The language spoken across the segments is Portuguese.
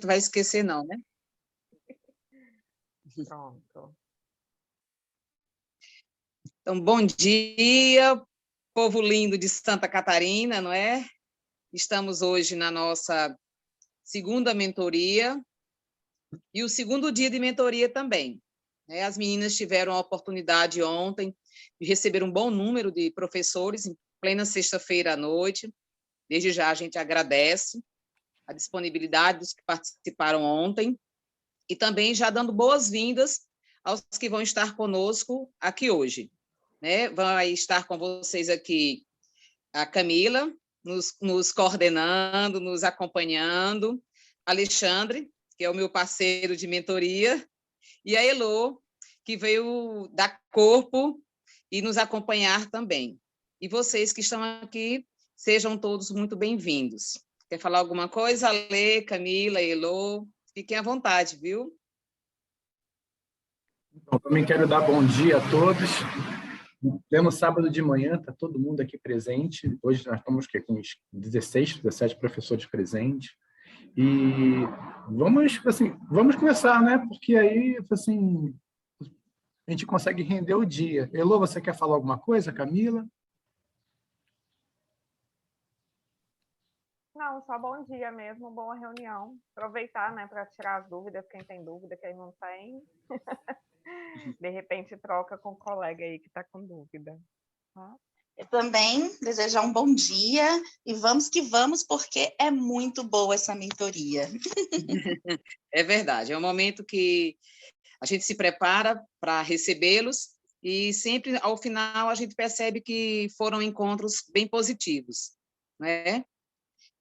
vai esquecer, não, né? Pronto. Então, bom dia, povo lindo de Santa Catarina, não é? Estamos hoje na nossa segunda mentoria e o segundo dia de mentoria também. Né? As meninas tiveram a oportunidade ontem de receber um bom número de professores em plena sexta-feira à noite. Desde já a gente agradece a disponibilidade dos que participaram ontem e também já dando boas-vindas aos que vão estar conosco aqui hoje. Né? Vai estar com vocês aqui a Camila, nos coordenando, nos acompanhando, Alexandre, que é o meu parceiro de mentoria, e a Elô, que veio dar corpo e nos acompanhar também. E vocês que estão aqui, sejam todos muito bem-vindos. Quer falar alguma coisa, Alê, Camila, Elô? Fiquem à vontade, viu? Então, também quero dar bom dia a todos. Pleno sábado de manhã, está todo mundo aqui presente. Hoje nós estamos com uns 16, 17 professores presentes. E vamos começar, né? Porque aí assim, a gente consegue render o dia. Elô, você quer falar alguma coisa, Camila? Não, só bom dia mesmo, boa reunião. Aproveitar, né, para tirar as dúvidas, quem tem dúvida, quem não tem. De repente troca com o colega aí que está com dúvida. Tá? Eu também desejar um bom dia e vamos que vamos, porque é muito boa essa mentoria. É verdade, é um momento que a gente se prepara para recebê-los e sempre, ao final, a gente percebe que foram encontros bem positivos, né?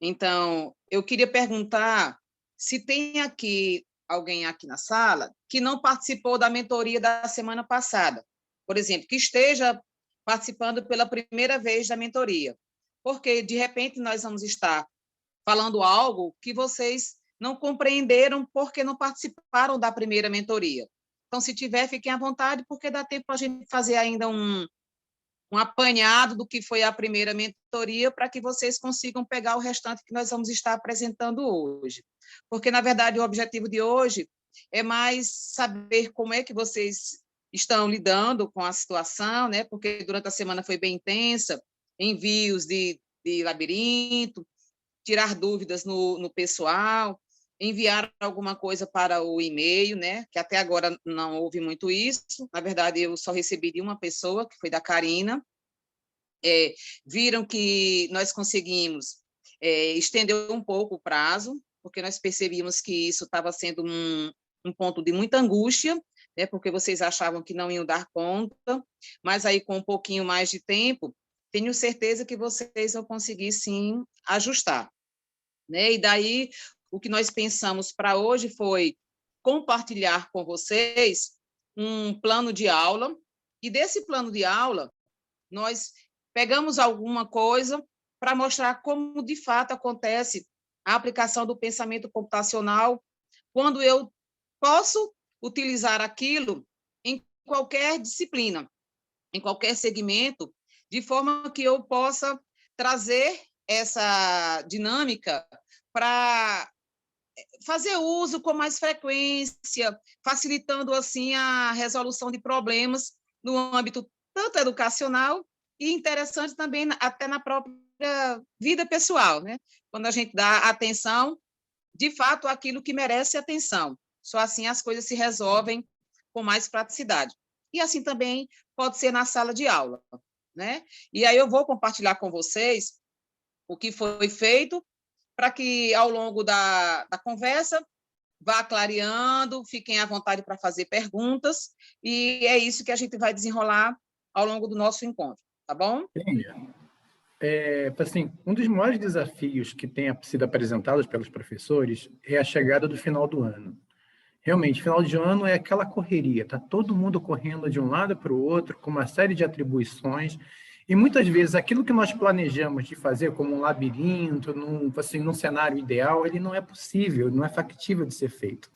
Então, eu queria perguntar se tem alguém aqui na sala que não participou da mentoria da semana passada, por exemplo, que esteja participando pela primeira vez da mentoria, porque, de repente, nós vamos estar falando algo que vocês não compreenderam porque não participaram da primeira mentoria. Então, se tiver, fiquem à vontade, porque dá tempo para a gente fazer ainda um apanhado do que foi a primeira mentoria para que vocês consigam pegar o restante que nós vamos estar apresentando hoje. Porque, na verdade, o objetivo de hoje é mais saber como é que vocês estão lidando com a situação, né? Porque durante a semana foi bem intensa, envios de labirinto, tirar dúvidas no pessoal, enviar alguma coisa para o e-mail, né? Que até agora não houve muito isso. Na verdade, eu só recebi de uma pessoa, que foi da Karina. Viram que nós conseguimos estender um pouco o prazo, porque nós percebíamos que isso estava sendo um ponto de muita angústia, né? Porque vocês achavam que não iam dar conta, mas aí com um pouquinho mais de tempo, tenho certeza que vocês vão conseguir, sim, ajustar. Né? E daí, o que nós pensamos para hoje foi compartilhar com vocês um plano de aula, e desse plano de aula, nós pegamos alguma coisa para mostrar como, de fato, acontece a aplicação do pensamento computacional quando eu posso utilizar aquilo em qualquer disciplina, em qualquer segmento, de forma que eu possa trazer essa dinâmica para fazer uso com mais frequência, facilitando assim a resolução de problemas no âmbito tanto educacional e interessante também até na própria vida pessoal, né? Quando a gente dá atenção, de fato, àquilo que merece atenção. Só assim as coisas se resolvem com mais praticidade. E assim também pode ser na sala de aula, né? E aí eu vou compartilhar com vocês o que foi feito para que, ao longo da conversa, vá clareando, fiquem à vontade para fazer perguntas, e é isso que a gente vai desenrolar ao longo do nosso encontro, tá bom? Assim, um dos maiores desafios que tem sido apresentados pelos professores é a chegada do final do ano. Realmente, final de ano é aquela correria, está todo mundo correndo de um lado para o outro, com uma série de atribuições, e muitas vezes aquilo que nós planejamos de fazer como um labirinto, num cenário ideal, ele não é possível, não é factível de ser feito.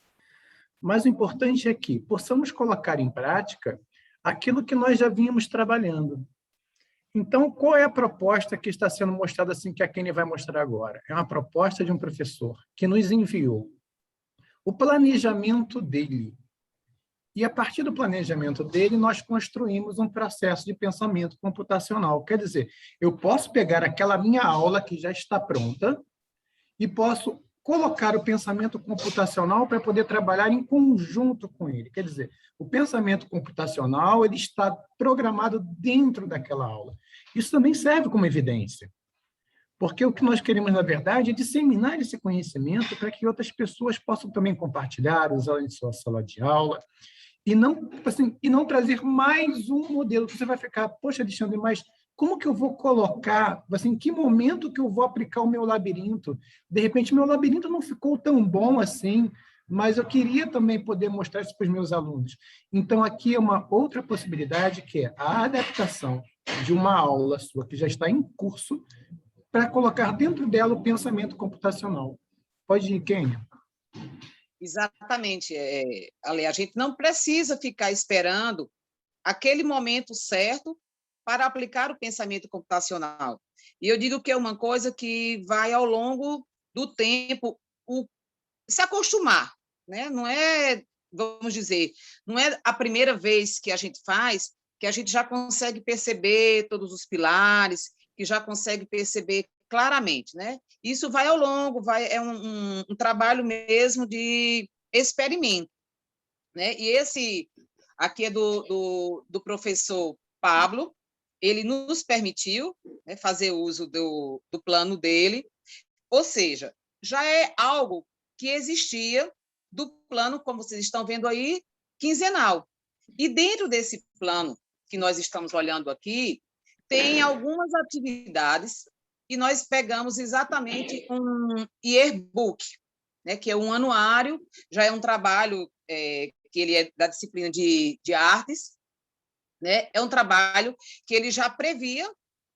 Mas o importante é que possamos colocar em prática aquilo que nós já vínhamos trabalhando. Então, qual é a proposta que está sendo mostrada assim, que a Kenny vai mostrar agora? É uma proposta de um professor que nos enviou o planejamento dele. E, a partir do planejamento dele, nós construímos um processo de pensamento computacional. Quer dizer, eu posso pegar aquela minha aula que já está pronta e posso colocar o pensamento computacional para poder trabalhar em conjunto com ele. Quer dizer, o pensamento computacional ele está programado dentro daquela aula. Isso também serve como evidência. Porque o que nós queremos, na verdade, é disseminar esse conhecimento para que outras pessoas possam também compartilhar, usar em sua sala de aula, e não trazer mais um modelo que você vai ficar, poxa, Alexandre, mas como que eu vou colocar, em que momento que eu vou aplicar o meu labirinto? De repente, meu labirinto não ficou tão bom assim, mas eu queria também poder mostrar isso para os meus alunos. Então, aqui é uma outra possibilidade, que é a adaptação de uma aula sua que já está em curso, para colocar dentro dela o pensamento computacional. Pode ir, Kênia. Exatamente, Ale, a gente não precisa ficar esperando aquele momento certo para aplicar o pensamento computacional. E eu digo que é uma coisa que vai, ao longo do tempo, se acostumar, né? Não é, vamos dizer, não é a primeira vez que a gente faz, que a gente já consegue perceber todos os pilares, que já consegue perceber claramente, né? Isso vai ao longo, é um trabalho mesmo de experimento, né? E esse aqui é do professor Pablo, ele nos permitiu, né, fazer uso do plano dele, ou seja, já é algo que existia do plano, como vocês estão vendo aí, quinzenal. E dentro desse plano que nós estamos olhando aqui, tem algumas atividades que nós pegamos exatamente um yearbook, né, que é um anuário, já é um trabalho que ele é da disciplina de artes, né, é um trabalho que ele já previa,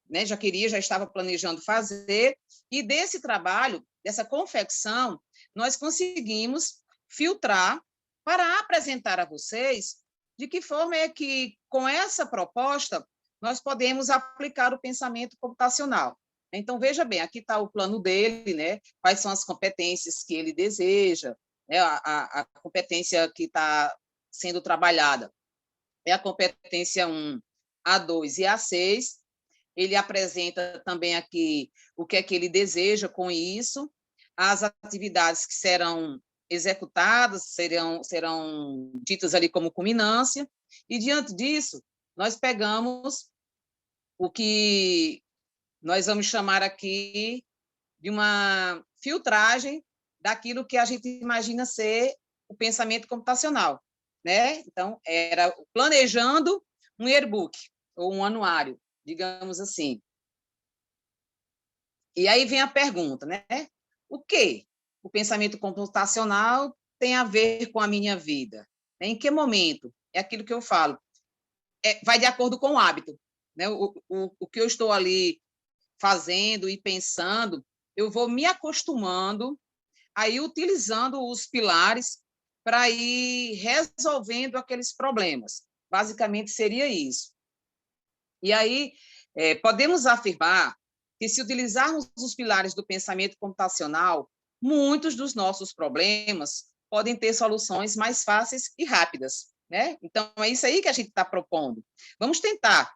né, já estava planejando fazer, e desse trabalho, dessa confecção, nós conseguimos filtrar para apresentar a vocês de que forma é que, com essa proposta, nós podemos aplicar o pensamento computacional. Então, veja bem, aqui está o plano dele, né? Quais são as competências que ele deseja, né? A competência que está sendo trabalhada é a competência 1, A2 e A6. Ele apresenta também aqui o que é que ele deseja com isso, as atividades que serão executadas, serão ditas ali como culminância, e, diante disso, nós pegamos o que nós vamos chamar aqui de uma filtragem daquilo que a gente imagina ser o pensamento computacional, né? Então, era planejando um yearbook, ou um anuário, digamos assim. E aí vem a pergunta, né? O que o pensamento computacional tem a ver com a minha vida? Em que momento? É aquilo que eu falo. Vai de acordo com o hábito, né? O que eu estou ali fazendo e pensando, eu vou me acostumando a ir utilizando os pilares para ir resolvendo aqueles problemas. Basicamente, seria isso. E aí, podemos afirmar que, se utilizarmos os pilares do pensamento computacional, muitos dos nossos problemas podem ter soluções mais fáceis e rápidas, né? Então, é isso aí que a gente está propondo. Vamos tentar,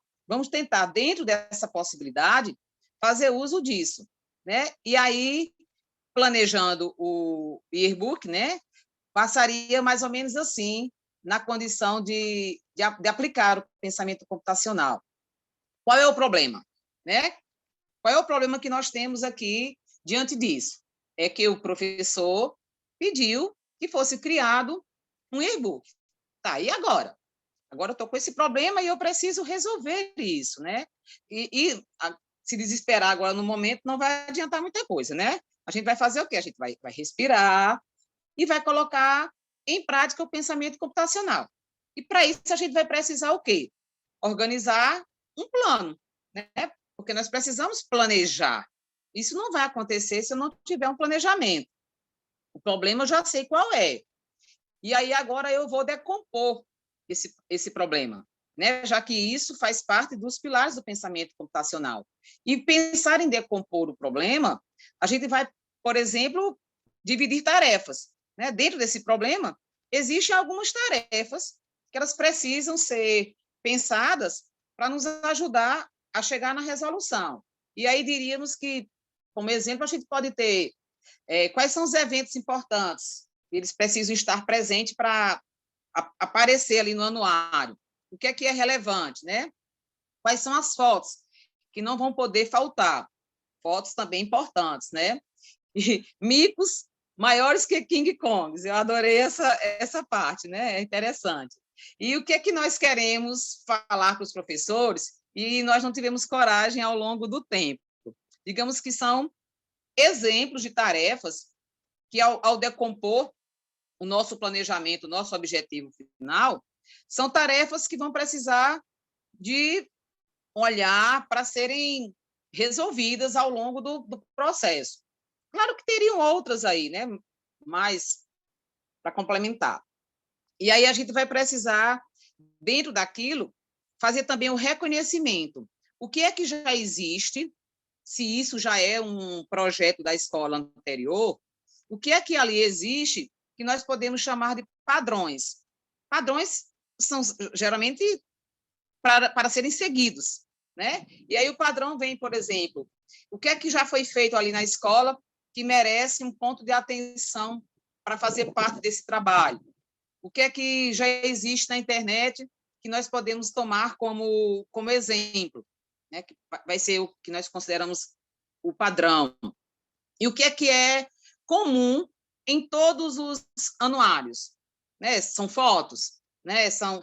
dentro dessa possibilidade, fazer uso disso, né? E aí, planejando o yearbook, né, passaria mais ou menos assim, na condição de aplicar o pensamento computacional. Qual é o problema, né? Qual é o problema que nós temos aqui diante disso? É que o professor pediu que fosse criado um yearbook. Tá, e agora? Agora eu estou com esse problema e eu preciso resolver isso, né? Se desesperar agora no momento não vai adiantar muita coisa, né? A gente vai fazer o quê? A gente vai respirar e vai colocar em prática o pensamento computacional. E, para isso, a gente vai precisar o quê? Organizar um plano, né? Porque nós precisamos planejar. Isso não vai acontecer se eu não tiver um planejamento. O problema eu já sei qual é. E aí, agora, eu vou decompor esse problema, né? Já que isso faz parte dos pilares do pensamento computacional. E pensar em decompor o problema, a gente vai, por exemplo, dividir tarefas. né? Dentro desse problema, existem algumas tarefas que elas precisam ser pensadas para nos ajudar a chegar na resolução. E aí diríamos que, como exemplo, a gente pode ter quais são os eventos importantes, eles precisam estar presentes para aparecer ali no anuário. O que é relevante, né? Quais são as fotos que não vão poder faltar? Fotos também importantes, né? E micos maiores que King Kongs. Eu adorei essa parte, né? É interessante. E o que é que nós queremos falar para os professores e nós não tivemos coragem ao longo do tempo? Digamos que são exemplos de tarefas que, ao decompor o nosso planejamento, o nosso objetivo final, são tarefas que vão precisar de olhar para serem resolvidas ao longo do processo. Claro que teriam outras aí, né? Mas para complementar. E aí a gente vai precisar, dentro daquilo, fazer também o reconhecimento. O que é que já existe, se isso já é um projeto da escola anterior, o que é que ali existe que nós podemos chamar de padrões. Padrões são geralmente para serem seguidos, né? E aí o padrão vem, por exemplo, o que é que já foi feito ali na escola que merece um ponto de atenção para fazer parte desse trabalho? O que é que já existe na internet que nós podemos tomar como exemplo, né? Que vai ser o que nós consideramos o padrão. E o que é comum em todos os anuários, né? São fotos, né? São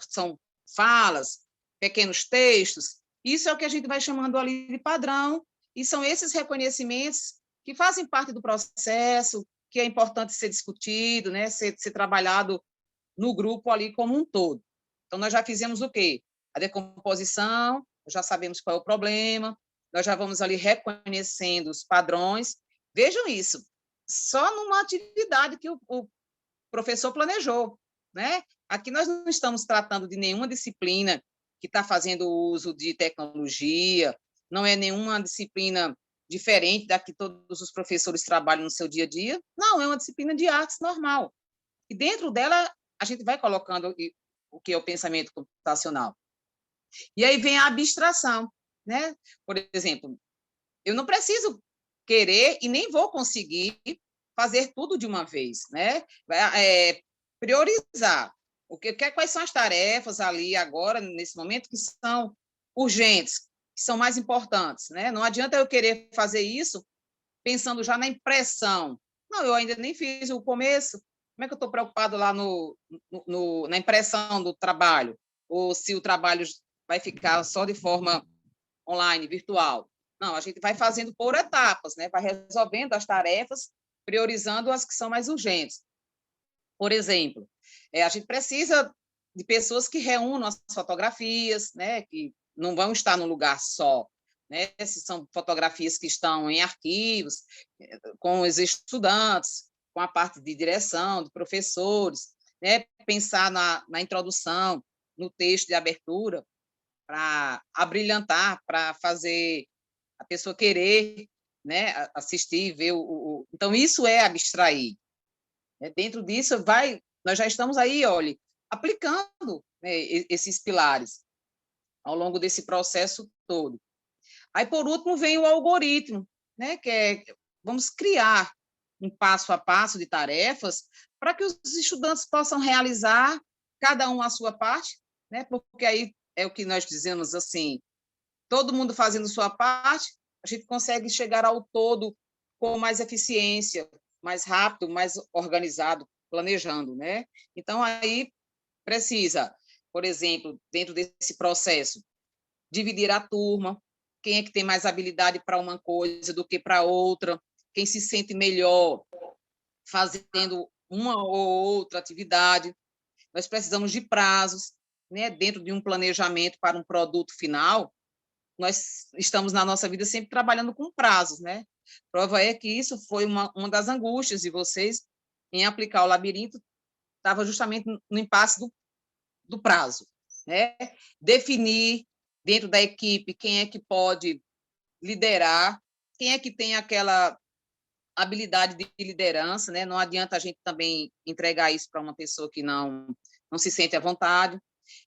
falas, pequenos textos. Isso é o que a gente vai chamando ali de padrão, e são esses reconhecimentos que fazem parte do processo, que é importante ser discutido, né? Ser trabalhado no grupo ali como um todo. Então, nós já fizemos o quê? A decomposição, já sabemos qual é o problema, nós já vamos ali reconhecendo os padrões. Vejam isso, só numa atividade que o professor planejou, né? Aqui nós não estamos tratando de nenhuma disciplina que está fazendo uso de tecnologia, não é nenhuma disciplina diferente da que todos os professores trabalham no seu dia a dia, não, é uma disciplina de artes normal. E dentro dela, a gente vai colocando o que é o pensamento computacional. E aí vem a abstração, né? Por exemplo, eu não preciso querer e nem vou conseguir fazer tudo de uma vez, né? Priorizar. Quais são as tarefas ali agora, nesse momento, que são urgentes, que são mais importantes, né? Não adianta eu querer fazer isso pensando já na impressão. Não, eu ainda nem fiz o começo. Como é que eu estou preocupado lá na impressão do trabalho? Ou se o trabalho vai ficar só de forma online, virtual? Não, a gente vai fazendo por etapas, né? Vai resolvendo as tarefas, priorizando as que são mais urgentes. Por exemplo, a gente precisa de pessoas que reúnam as fotografias, né? Que não vão estar num lugar só, né? Se são fotografias que estão em arquivos, com os estudantes, com a parte de direção, de professores, né? Pensar na introdução, no texto de abertura, para abrilhantar, para fazer a pessoa querer, né, assistir, ver Então, isso é abstrair. Dentro disso, nós já estamos aí, olha, aplicando, né, esses pilares ao longo desse processo todo. Aí, por último, vem o algoritmo, né, vamos criar um passo a passo de tarefas para que os estudantes possam realizar cada um a sua parte, né, porque aí é o que nós dizemos assim, todo mundo fazendo sua parte, a gente consegue chegar ao todo com mais eficiência, mais rápido, mais organizado, planejando, né? Então, aí precisa, por exemplo, dentro desse processo, dividir a turma, quem é que tem mais habilidade para uma coisa do que para outra, quem se sente melhor fazendo uma ou outra atividade. Nós precisamos de prazos, né? Dentro de um planejamento para um produto final, nós estamos na nossa vida sempre trabalhando com prazos, né? Prova é que isso foi uma das angústias de vocês em aplicar o labirinto, estava justamente no impasse do prazo, né? Definir dentro da equipe quem é que pode liderar, quem é que tem aquela habilidade de liderança, né? Não adianta a gente também entregar isso para uma pessoa que não se sente à vontade.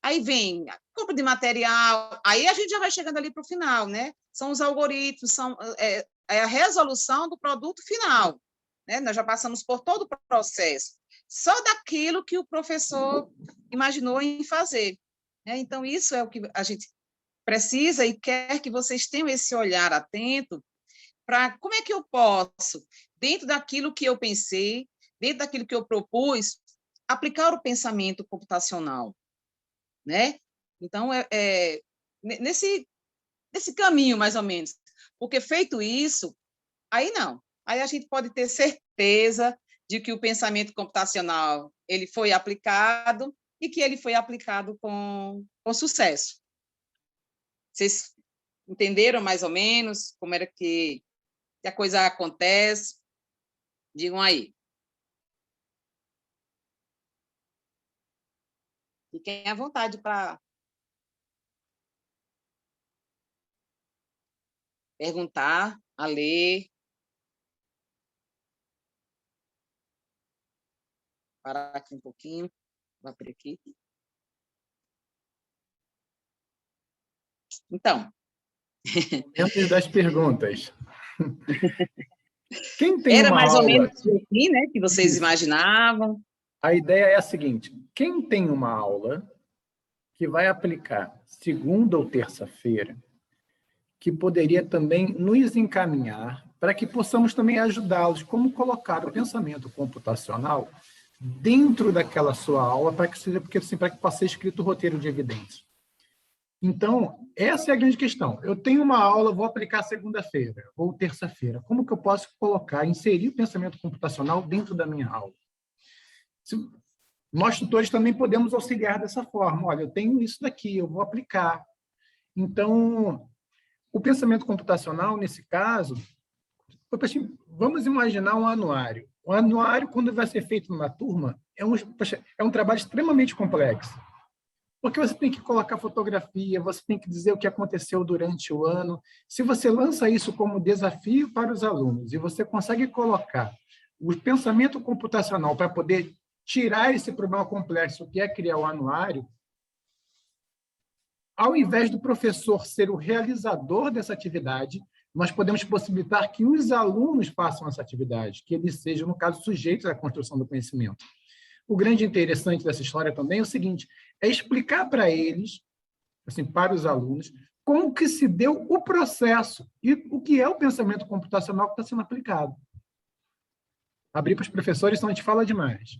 Aí vem a compra de material, aí a gente já vai chegando ali para o final, né? São os algoritmos, é a resolução do produto final, né? Nós já passamos por todo o processo, só daquilo que o professor imaginou em fazer, né? Então, isso é o que a gente precisa e quer que vocês tenham esse olhar atento para como é que eu posso, dentro daquilo que eu pensei, dentro daquilo que eu propus, aplicar o pensamento computacional, né? Então, nesse caminho, mais ou menos. Porque, feito isso, aí não. Aí a gente pode ter certeza de que o pensamento computacional ele foi aplicado e que ele foi aplicado com sucesso. Vocês entenderam mais ou menos como era que a coisa acontece? Digam aí. Fiquem à vontade para perguntar, a ler. Parar aqui um pouquinho. Vou abrir aqui. Então. Dentro das perguntas. Quem tem Era uma mais ou aula... menos assim, né, que vocês imaginavam? A ideia é a seguinte: quem tem uma aula que vai aplicar segunda ou terça-feira, que poderia também nos encaminhar para que possamos também ajudá-los como colocar o pensamento computacional dentro daquela sua aula para que seja, porque assim, para que possa ser escrito o roteiro de evidências. Então, essa é a grande questão. Eu tenho uma aula, vou aplicar segunda-feira ou terça-feira. Como que eu posso colocar, inserir o pensamento computacional dentro da minha aula? Nós, tutores, também podemos auxiliar dessa forma. Olha, eu tenho isso daqui, eu vou aplicar. Então, o pensamento computacional, nesse caso, vamos imaginar um anuário. O anuário, quando vai ser feito numa turma, é um trabalho extremamente complexo. Porque você tem que colocar fotografia, você tem que dizer o que aconteceu durante o ano. Se você lança isso como desafio para os alunos e você consegue colocar o pensamento computacional para poder tirar esse problema complexo que é criar o anuário, ao invés do professor ser o realizador dessa atividade, nós podemos possibilitar que os alunos façam essa atividade, que eles sejam, no caso, sujeitos à construção do conhecimento. O grande interessante dessa história também é o seguinte, é explicar para eles, assim, para os alunos, como que se deu o processo e o que é o pensamento computacional que está sendo aplicado. Abrir para os professores, senão a gente fala demais.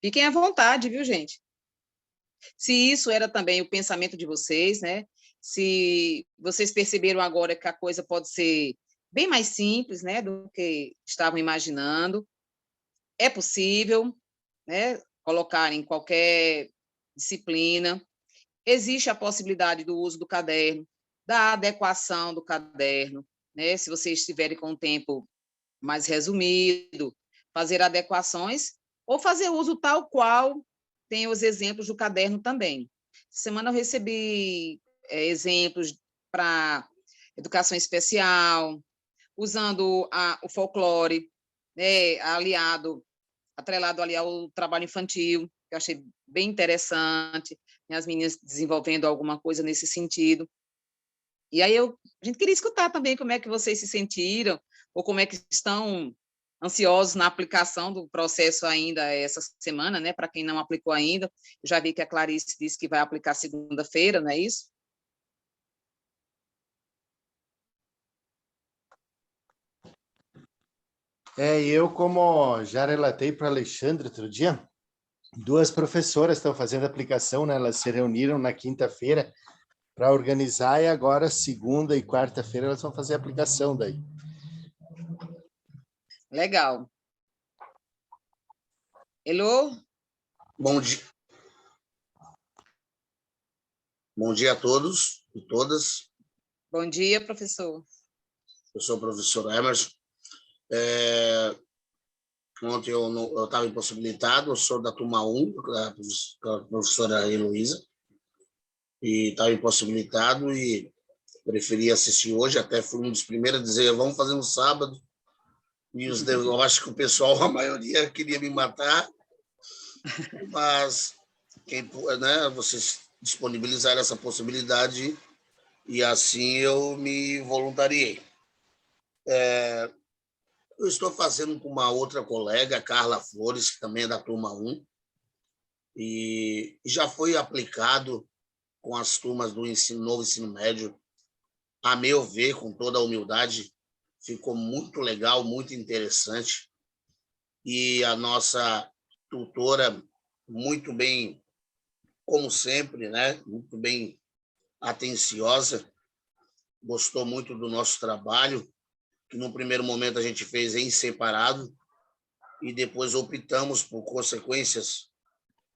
Fiquem à vontade, viu, gente? Se isso era também o pensamento de vocês, né? Se vocês perceberam agora que a coisa pode ser bem mais simples, né, do que estavam imaginando, é possível, né, colocar em qualquer disciplina. Existe a possibilidade do uso do caderno, da adequação do caderno, né? Se vocês estiverem com um tempo mais resumido, fazer adequações ou fazer uso tal qual tem os exemplos do caderno também. Semana eu recebi exemplos para educação especial, usando o folclore, né, atrelado ali ao trabalho infantil, que eu achei bem interessante, né, as meninas desenvolvendo alguma coisa nesse sentido. E aí a gente queria escutar também como é que vocês se sentiram, ou como é que estão ansiosos na aplicação do processo ainda essa semana, né? Para quem não aplicou ainda, eu já vi que a Clarice disse que vai aplicar segunda-feira, não é isso? Eu, como já relatei para Alexandre outro dia, duas professoras estão fazendo aplicação, né? Elas se reuniram na quinta-feira para organizar e agora, segunda e quarta-feira, elas vão fazer a aplicação daí. Legal. Elô? Bom dia. Bom dia a todos e todas. Bom dia, professor. Eu sou o professor Emerson. Ontem eu estava impossibilitado, eu sou da turma 1, da professora Heloísa, e estava impossibilitado e preferi assistir hoje, até fui um dos primeiros a dizer, vamos fazer no sábado, e eu acho que o pessoal, a maioria, queria me matar, mas vocês disponibilizaram essa possibilidade e assim eu me voluntariei. Eu estou fazendo com uma outra colega, Carla Flores, que também é da turma 1, e já foi aplicado com as turmas do novo ensino médio. A meu ver, com toda a humildade, ficou muito legal, muito interessante. E a nossa tutora, muito bem, como sempre, né? Muito bem atenciosa, gostou muito do nosso trabalho, que no primeiro momento a gente fez em separado, e depois optamos por consequências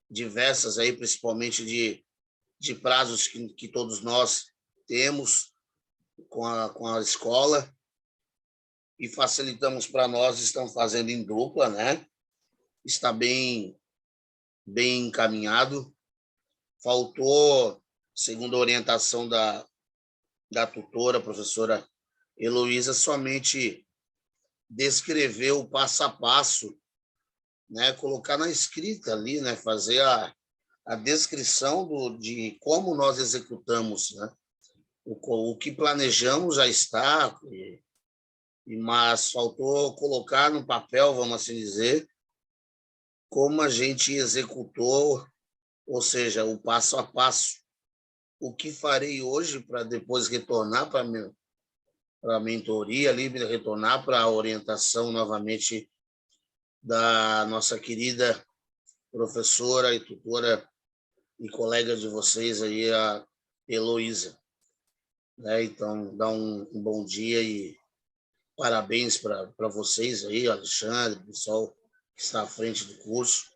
diversas, aí, principalmente de prazos que todos nós temos com a escola, e facilitamos para nós, estamos fazendo em dupla, né? Está bem encaminhado. Faltou, segundo a orientação da tutora, a professora Heloísa, somente descrever o passo a passo, né? Colocar na escrita ali, né? Fazer a descrição de como nós executamos, né? O que planejamos já está, mas faltou colocar no papel, vamos assim dizer, como a gente executou, ou seja, o passo a passo. O que farei hoje para depois retornar para a mentoria, ali, retornar para a orientação novamente da nossa querida professora e tutora e colega de vocês aí, a Heloísa. Então, dá um bom dia e parabéns para vocês aí, Alexandre, pessoal que está à frente do curso.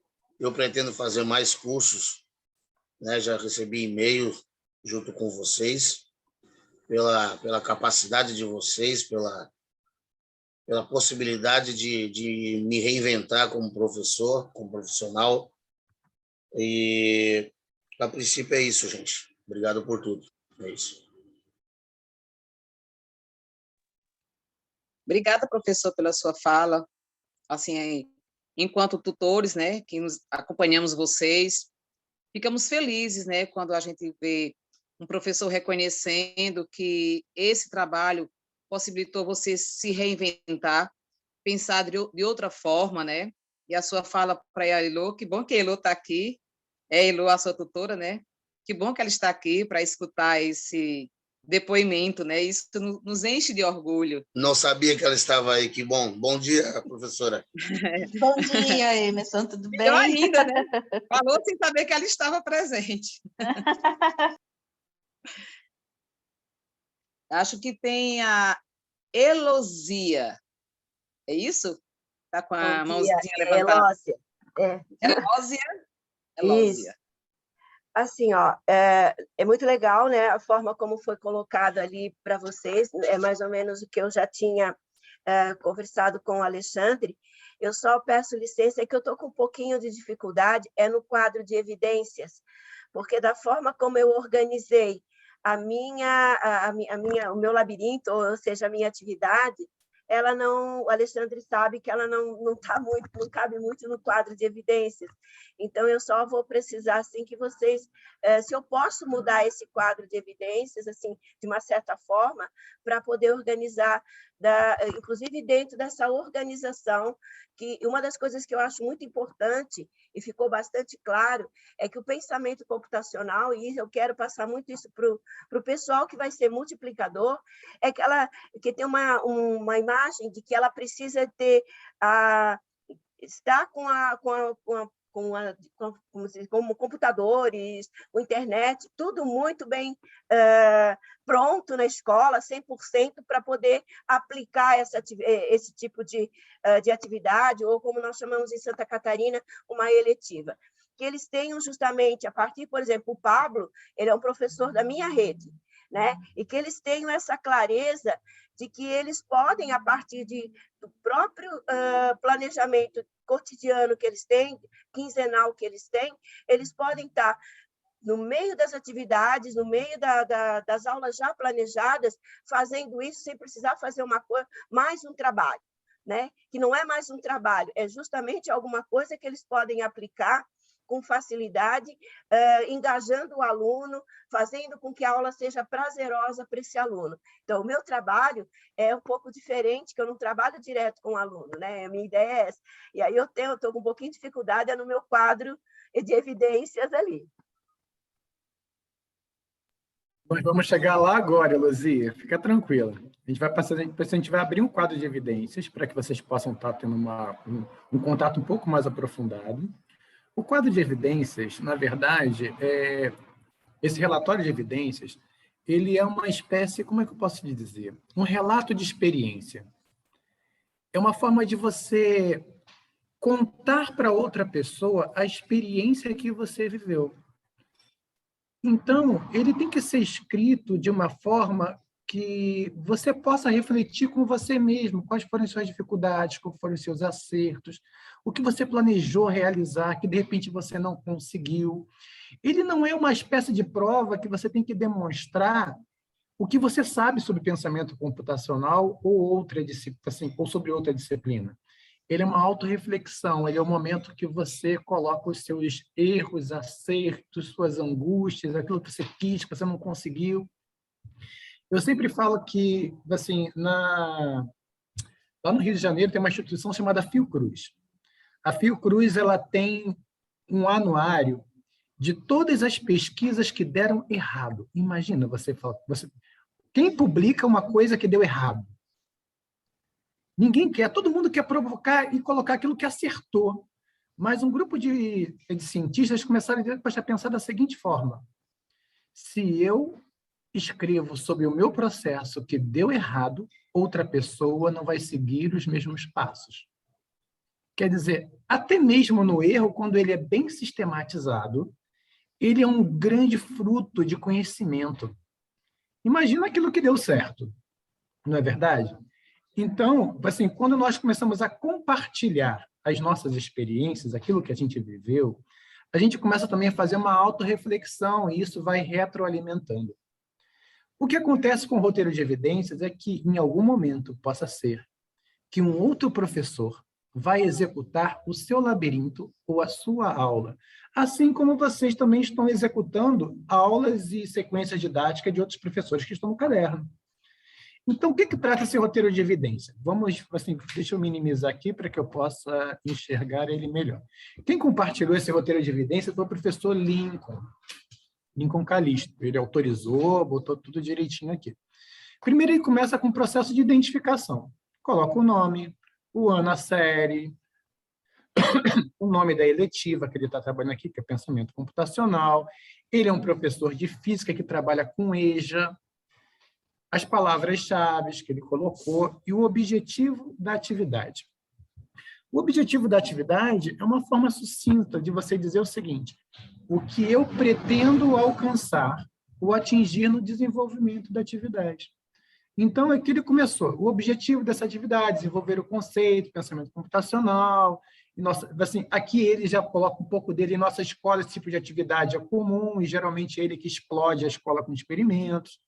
Eu pretendo fazer mais cursos, né? Já recebi e-mail junto com vocês, pela capacidade de vocês, pela possibilidade de me reinventar como professor, como profissional. E, a princípio, é isso, gente. Obrigado por tudo. É isso. Obrigada, professor, pela sua fala. Assim, enquanto tutores, né, que acompanhamos vocês, ficamos felizes, né, quando a gente vê um professor reconhecendo que esse trabalho possibilitou você se reinventar, pensar de outra forma, né? E a sua fala para a Elo, que bom que a Elo está aqui, é Elo a sua tutora, né? Que bom que ela está aqui para escutar esse depoimento, né? Isso nos enche de orgulho. Não sabia que ela estava aí, que bom. Bom dia, professora. Bom dia, Emerson, tudo bem? Eu ainda, né? Falou sem saber que ela estava presente. Acho que tem a Elosia. É isso? Está com a mãozinha levantada. Elósia. Elósia. Isso. Assim, ó, é muito legal, né, a forma como foi colocado ali para vocês, é mais ou menos o que eu já tinha conversado com o Alexandre. Eu só peço licença, é que eu estou com um pouquinho de dificuldade, no quadro de evidências, porque da forma como eu organizei o meu labirinto, ou seja, a minha atividade, ela não, o Alexandre sabe que ela não cabe muito no quadro de evidências. Então, eu só vou precisar, assim, que vocês, se eu posso mudar esse quadro de evidências, assim, de uma certa forma, para poder organizar, inclusive dentro dessa organização, que uma das coisas que eu acho muito importante, e ficou bastante claro, é que o pensamento computacional, e eu quero passar muito isso para o pessoal que vai ser multiplicador, é que tem uma imagem de que ela precisa estar como computadores, com internet, tudo muito bem pronto na escola, 100%, para poder aplicar esse tipo de atividade, ou como nós chamamos em Santa Catarina, uma eletiva. Que eles tenham justamente, a partir, por exemplo, o Pablo, ele é um professor da minha rede, né? E que eles tenham essa clareza de que eles podem, a partir do próprio planejamento cotidiano que eles têm, quinzenal que eles têm, eles podem estar no meio das atividades, no meio das aulas já planejadas, fazendo isso sem precisar fazer uma coisa, mais um trabalho, né? Que não é mais um trabalho, é justamente alguma coisa que eles podem aplicar com facilidade, engajando o aluno, fazendo com que a aula seja prazerosa para esse aluno. Então, o meu trabalho é um pouco diferente, que eu não trabalho direto com o aluno, né? A minha ideia é essa. E aí eu estou com um pouquinho de dificuldade no meu quadro de evidências ali. Nós vamos chegar lá agora, Luzia. Fica tranquila. A gente vai abrir um quadro de evidências para que vocês possam estar tendo um contato um pouco mais aprofundado. O quadro de evidências, na verdade, esse relatório de evidências, ele é uma espécie, como é que eu posso lhe dizer? Um relato de experiência. É uma forma de você contar para outra pessoa a experiência que você viveu. Então, ele tem que ser escrito de uma forma que você possa refletir com você mesmo, quais foram as suas dificuldades, quais foram os seus acertos, o que você planejou realizar, que de repente você não conseguiu. Ele não é uma espécie de prova que você tem que demonstrar o que você sabe sobre pensamento computacional ou sobre outra disciplina. Ele é uma autorreflexão, ele é o momento que você coloca os seus erros, acertos, suas angústias, aquilo que você quis, que você não conseguiu. Eu sempre falo que, assim, lá no Rio de Janeiro tem uma instituição chamada Fiocruz. A Fiocruz, ela tem um anuário de todas as pesquisas que deram errado. Imagina, quem publica uma coisa que deu errado? Ninguém quer, todo mundo quer provocar e colocar aquilo que acertou. Mas um grupo de cientistas começaram depois a pensar da seguinte forma: se eu escrevo sobre o meu processo que deu errado, outra pessoa não vai seguir os mesmos passos. Quer dizer, até mesmo no erro, quando ele é bem sistematizado, ele é um grande fruto de conhecimento. Imagina aquilo que deu certo, não é verdade? Então, assim, quando nós começamos a compartilhar as nossas experiências, aquilo que a gente viveu, a gente começa também a fazer uma autorreflexão e isso vai retroalimentando. O que acontece com o roteiro de evidências é que, em algum momento, possa ser que um outro professor vai executar o seu labirinto ou a sua aula, assim como vocês também estão executando aulas e sequências didáticas de outros professores que estão no caderno. Então, o que trata esse roteiro de evidência? Deixa eu minimizar aqui para que eu possa enxergar ele melhor. Quem compartilhou esse roteiro de evidência foi o professor Lincoln Calisto. Ele autorizou, botou tudo direitinho aqui. Primeiro, ele começa com o processo de identificação. Coloca o nome, o ano, a série, o nome da eletiva que ele está trabalhando aqui, que é pensamento computacional. Ele é um professor de física que trabalha com EJA, as palavras-chave que ele colocou e o objetivo da atividade. O objetivo da atividade é uma forma sucinta de você dizer o seguinte: o que eu pretendo alcançar ou atingir no desenvolvimento da atividade. Então, aqui ele começou. O objetivo dessa atividade, desenvolver o conceito, pensamento computacional. Aqui ele já coloca um pouco dele. Em nossa escola, esse tipo de atividade é comum e geralmente é ele que explode a escola com experimentos.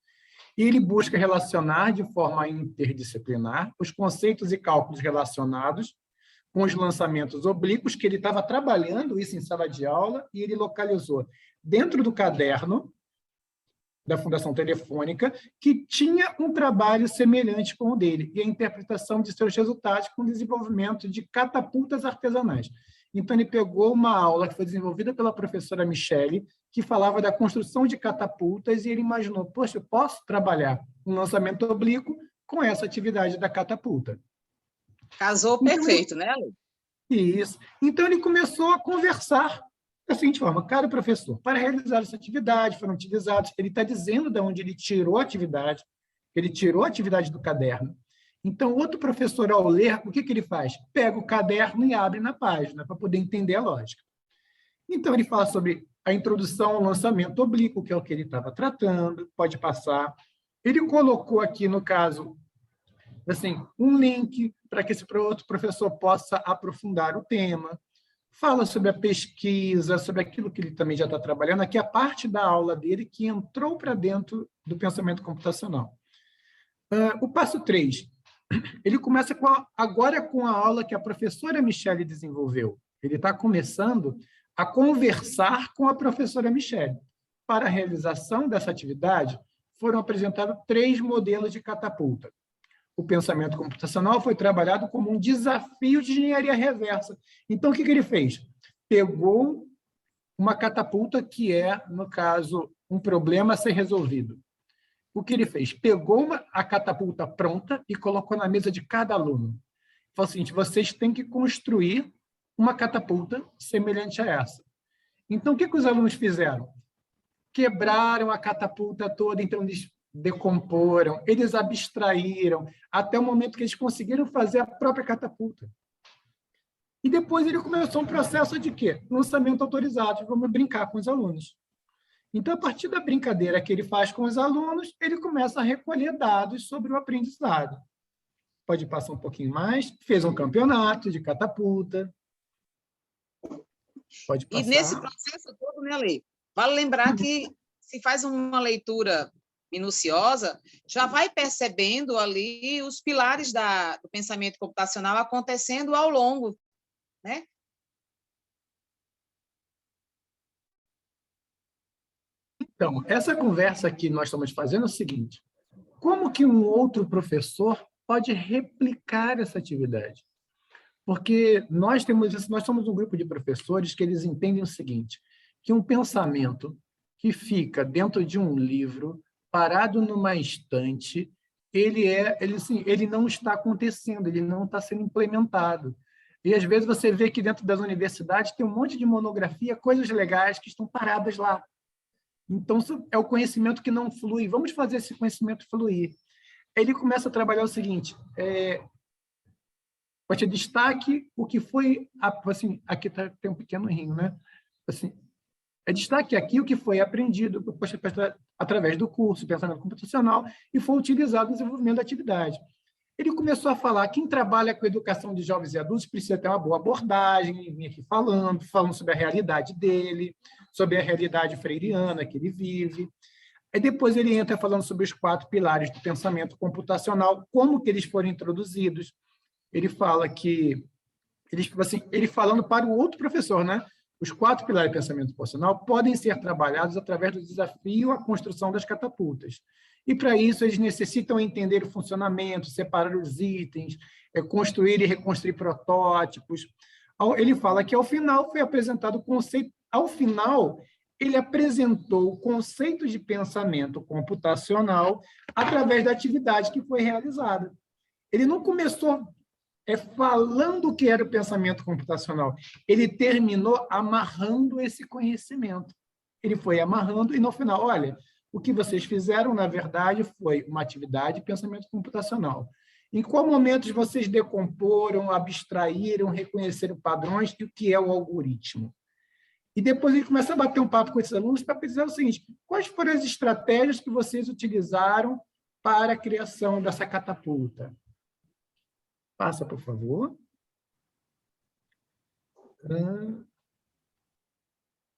E ele busca relacionar de forma interdisciplinar os conceitos e cálculos relacionados com os lançamentos oblíquos, que ele estava trabalhando isso em sala de aula, e ele localizou dentro do caderno da Fundação Telefônica, que tinha um trabalho semelhante com o dele, e a interpretação de seus resultados com o desenvolvimento de catapultas artesanais. Então, ele pegou uma aula que foi desenvolvida pela professora Michele, que falava da construção de catapultas, e ele imaginou, poxa, eu posso trabalhar um lançamento oblíquo com essa atividade da catapulta. Casou perfeito, né, Lu? Isso. Então, ele começou a conversar da seguinte forma: caro professor, para realizar essa atividade foram utilizados, ele está dizendo de onde ele tirou a atividade do caderno. Então, outro professor, ao ler, o que ele faz? Pega o caderno e abre na página, para poder entender a lógica. Então, ele fala sobre a introdução ao lançamento oblíquo, que é o que ele estava tratando, pode passar. Ele colocou aqui, no caso, assim, um link para que esse outro professor possa aprofundar o tema, fala sobre a pesquisa, sobre aquilo que ele também já está trabalhando, aqui a parte da aula dele que entrou para dentro do pensamento computacional. O passo 3, ele começa agora com a aula que a professora Michele desenvolveu. Ele está começando a conversar com a professora Michele. Para a realização dessa atividade, foram apresentados 3 modelos de catapulta. O pensamento computacional foi trabalhado como um desafio de engenharia reversa. Então, o que ele fez? Pegou uma catapulta que é, no caso, um problema a ser resolvido. O que ele fez? Pegou a catapulta pronta e colocou na mesa de cada aluno. Falou o seguinte, vocês têm que construir uma catapulta semelhante a essa. Então, o que os alunos fizeram? Quebraram a catapulta toda, então eles decomporam, eles abstraíram, até o momento que eles conseguiram fazer a própria catapulta. E depois ele começou um processo de quê? Lançamento autorizado, vamos brincar com os alunos. Então, a partir da brincadeira que ele faz com os alunos, ele começa a recolher dados sobre o aprendizado. Pode passar um pouquinho mais, fez um campeonato de catapulta. Pode passar. E nesse processo todo, né, Lê? Vale lembrar que se faz uma leitura minuciosa, já vai percebendo ali os pilares do pensamento computacional acontecendo ao longo, né? Então, essa conversa que nós estamos fazendo é o seguinte: como que um outro professor pode replicar essa atividade? Porque nós somos um grupo de professores que eles entendem o seguinte, que um pensamento que fica dentro de um livro, parado numa estante, ele não está acontecendo, ele não está sendo implementado. E, às vezes, você vê que dentro das universidades tem um monte de monografia, coisas legais que estão paradas lá. Então, é o conhecimento que não flui. Vamos fazer esse conhecimento fluir. Ele começa a trabalhar o seguinte, pode destaque o que foi, assim, aqui tem um pequeno rinho, né? Assim, destaque aqui o que foi aprendido através do curso Pensamento Computacional e foi utilizado no desenvolvimento da atividade. Ele começou a falar que quem trabalha com educação de jovens e adultos precisa ter uma boa abordagem, ele vinha aqui falando sobre a realidade dele, sobre a realidade freiriana que ele vive. Aí depois ele entra falando sobre os 4 pilares do pensamento computacional, como que eles foram introduzidos. Ele fala que, ele falando para o outro professor, né? Os 4 pilares do pensamento computacional podem ser trabalhados através do desafio à construção das catapultas. E, para isso, eles necessitam entender o funcionamento, separar os itens, construir e reconstruir protótipos. Ele fala que, ao final, foi apresentado o conceito. Ao final, ele apresentou o conceito de pensamento computacional através da atividade que foi realizada. Ele não começou falando o que era o pensamento computacional. Ele terminou amarrando esse conhecimento. Ele foi amarrando e, no final, olha, o que vocês fizeram, na verdade, foi uma atividade de pensamento computacional. Em qual momento vocês decomporam, abstraíram, reconheceram padrões e o que é o algoritmo? E depois ele começa a bater um papo com esses alunos para dizer o seguinte, quais foram as estratégias que vocês utilizaram para a criação dessa catapulta? Passa, por favor.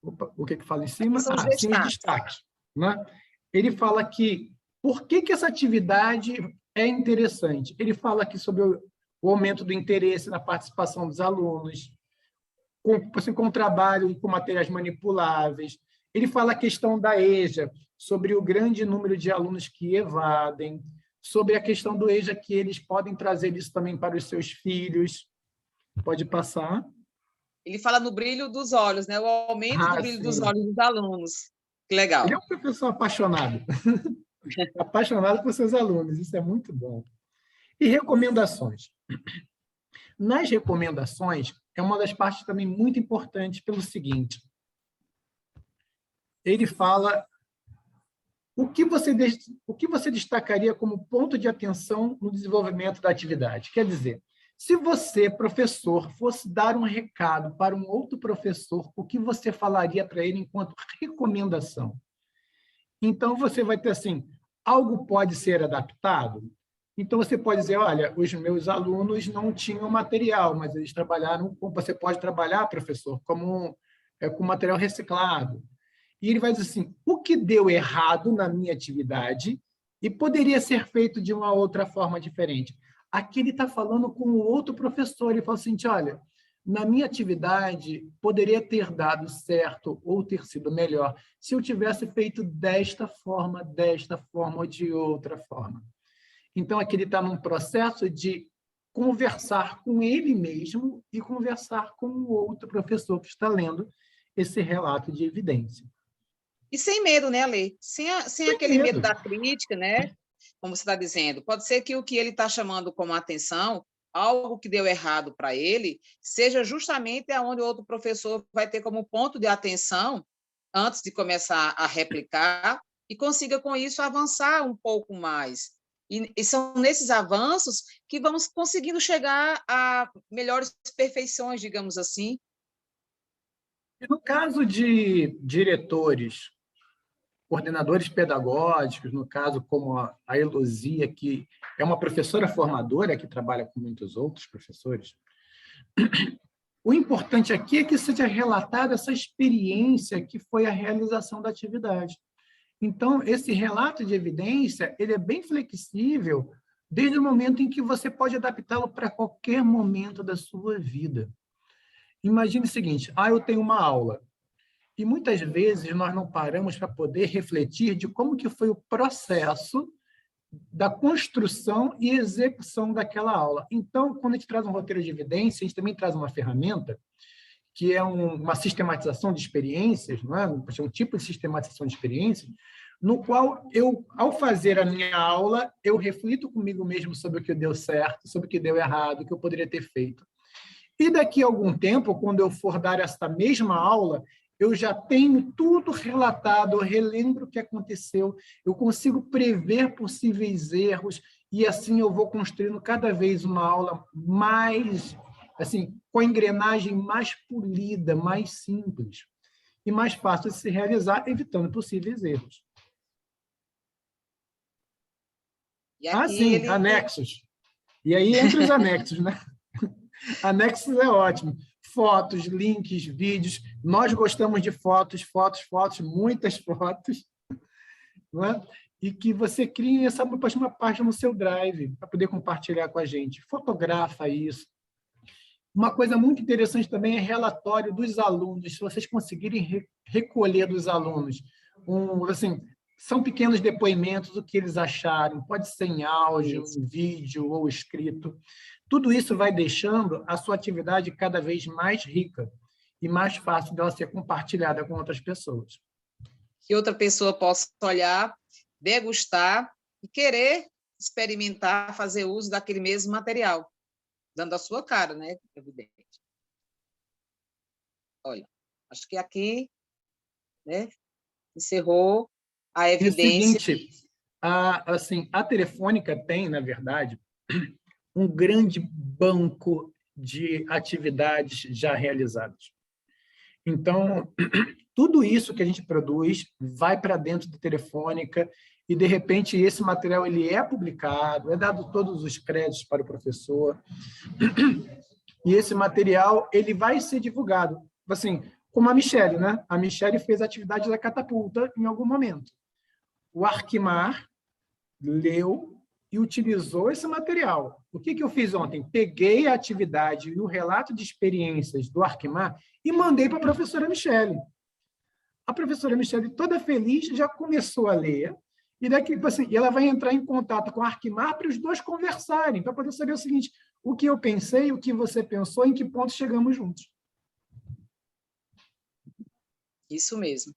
O que fala em cima? São os destaques. Né? Ele fala que por que essa atividade é interessante? Ele fala aqui sobre o aumento do interesse na participação dos alunos, com o trabalho com materiais manipuláveis. Ele fala a questão da EJA, sobre o grande número de alunos que evadem, sobre a questão do EJA, que eles podem trazer isso também para os seus filhos. Pode passar. Ele fala no brilho dos olhos, né? O aumento do brilho dos olhos dos alunos. Que legal. Ele é um professor apaixonado. Apaixonado por seus alunos. Isso é muito bom. E recomendações. Nas recomendações, é uma das partes também muito importantes pelo seguinte. Ele fala o que você destacaria como ponto de atenção no desenvolvimento da atividade. Quer dizer, se você, professor, fosse dar um recado para um outro professor, o que você falaria para ele enquanto recomendação? Então, você vai ter assim, algo pode ser adaptado? Então, você pode dizer, olha, os meus alunos não tinham material, mas eles trabalharam, você pode trabalhar, professor, com material reciclado. E ele vai dizer assim, o que deu errado na minha atividade e poderia ser feito de uma outra forma diferente. Aqui ele está falando com o outro professor, ele fala assim, olha, na minha atividade poderia ter dado certo ou ter sido melhor se eu tivesse feito desta forma ou de outra forma. Então, aqui ele está num processo de conversar com ele mesmo e conversar com o outro professor que está lendo esse relato de evidência. E sem medo, né, Alê? Sem aquele medo da crítica, né? Como você está dizendo. Pode ser que o que ele está chamando como atenção, algo que deu errado para ele, seja justamente aonde o outro professor vai ter como ponto de atenção antes de começar a replicar e consiga, com isso, avançar um pouco mais. E são nesses avanços que vamos conseguindo chegar a melhores perfeições, digamos assim. E no caso de diretores, coordenadores pedagógicos, no caso como a Elozia, que é uma professora formadora que trabalha com muitos outros professores, o importante aqui é que seja relatada essa experiência que foi a realização da atividade. Então, esse relato de evidência, ele é bem flexível desde o momento em que você pode adaptá-lo para qualquer momento da sua vida. Imagine o seguinte, eu tenho uma aula, e muitas vezes nós não paramos para poder refletir de como que foi o processo da construção e execução daquela aula. Então, quando a gente traz um roteiro de evidência, a gente também traz uma ferramenta que é uma sistematização de experiências, não é? Um tipo de sistematização de experiências, no qual eu, ao fazer a minha aula, eu reflito comigo mesmo sobre o que deu certo, sobre o que deu errado, o que eu poderia ter feito. E daqui a algum tempo, quando eu for dar esta mesma aula, eu já tenho tudo relatado, eu relembro o que aconteceu, eu consigo prever possíveis erros, e assim eu vou construindo cada vez uma aula mais, assim, com a engrenagem mais polida, mais simples, e mais fácil de se realizar, evitando possíveis erros. E aqui anexos. E aí, entre os anexos, né? Anexos é ótimo. Fotos, links, vídeos. Nós gostamos de fotos, muitas fotos. Não é? E que você crie uma página no seu Drive para poder compartilhar com a gente. Fotografa isso. Uma coisa muito interessante também é relatório dos alunos. Se vocês conseguirem recolher dos alunos, são pequenos depoimentos, o que eles acharam. Pode ser em áudio, em vídeo ou escrito. Tudo isso vai deixando a sua atividade cada vez mais rica e mais fácil dela ser compartilhada com outras pessoas. Que outra pessoa possa olhar, degustar e querer experimentar, fazer uso daquele mesmo material, dando a sua cara, né? Evidente. Olha, acho que aqui, né, encerrou a evidência. É o seguinte, a Telefônica tem, na verdade, um grande banco de atividades já realizadas. Então, tudo isso que a gente produz vai para dentro da Telefônica e, de repente, esse material ele é publicado, é dado todos os créditos para o professor, e esse material ele vai ser divulgado. Assim, como a Michele, né? A Michele fez a atividade da catapulta em algum momento. O Arquimar leu e utilizou esse material. O que eu fiz ontem? Peguei a atividade e o relato de experiências do Arquimar e mandei para a professora Michele. A professora Michele, toda feliz, já começou a ler, e daqui, assim, ela vai entrar em contato com o Arquimar para os dois conversarem, para poder saber o seguinte, o que eu pensei, o que você pensou, em que ponto chegamos juntos. Isso mesmo.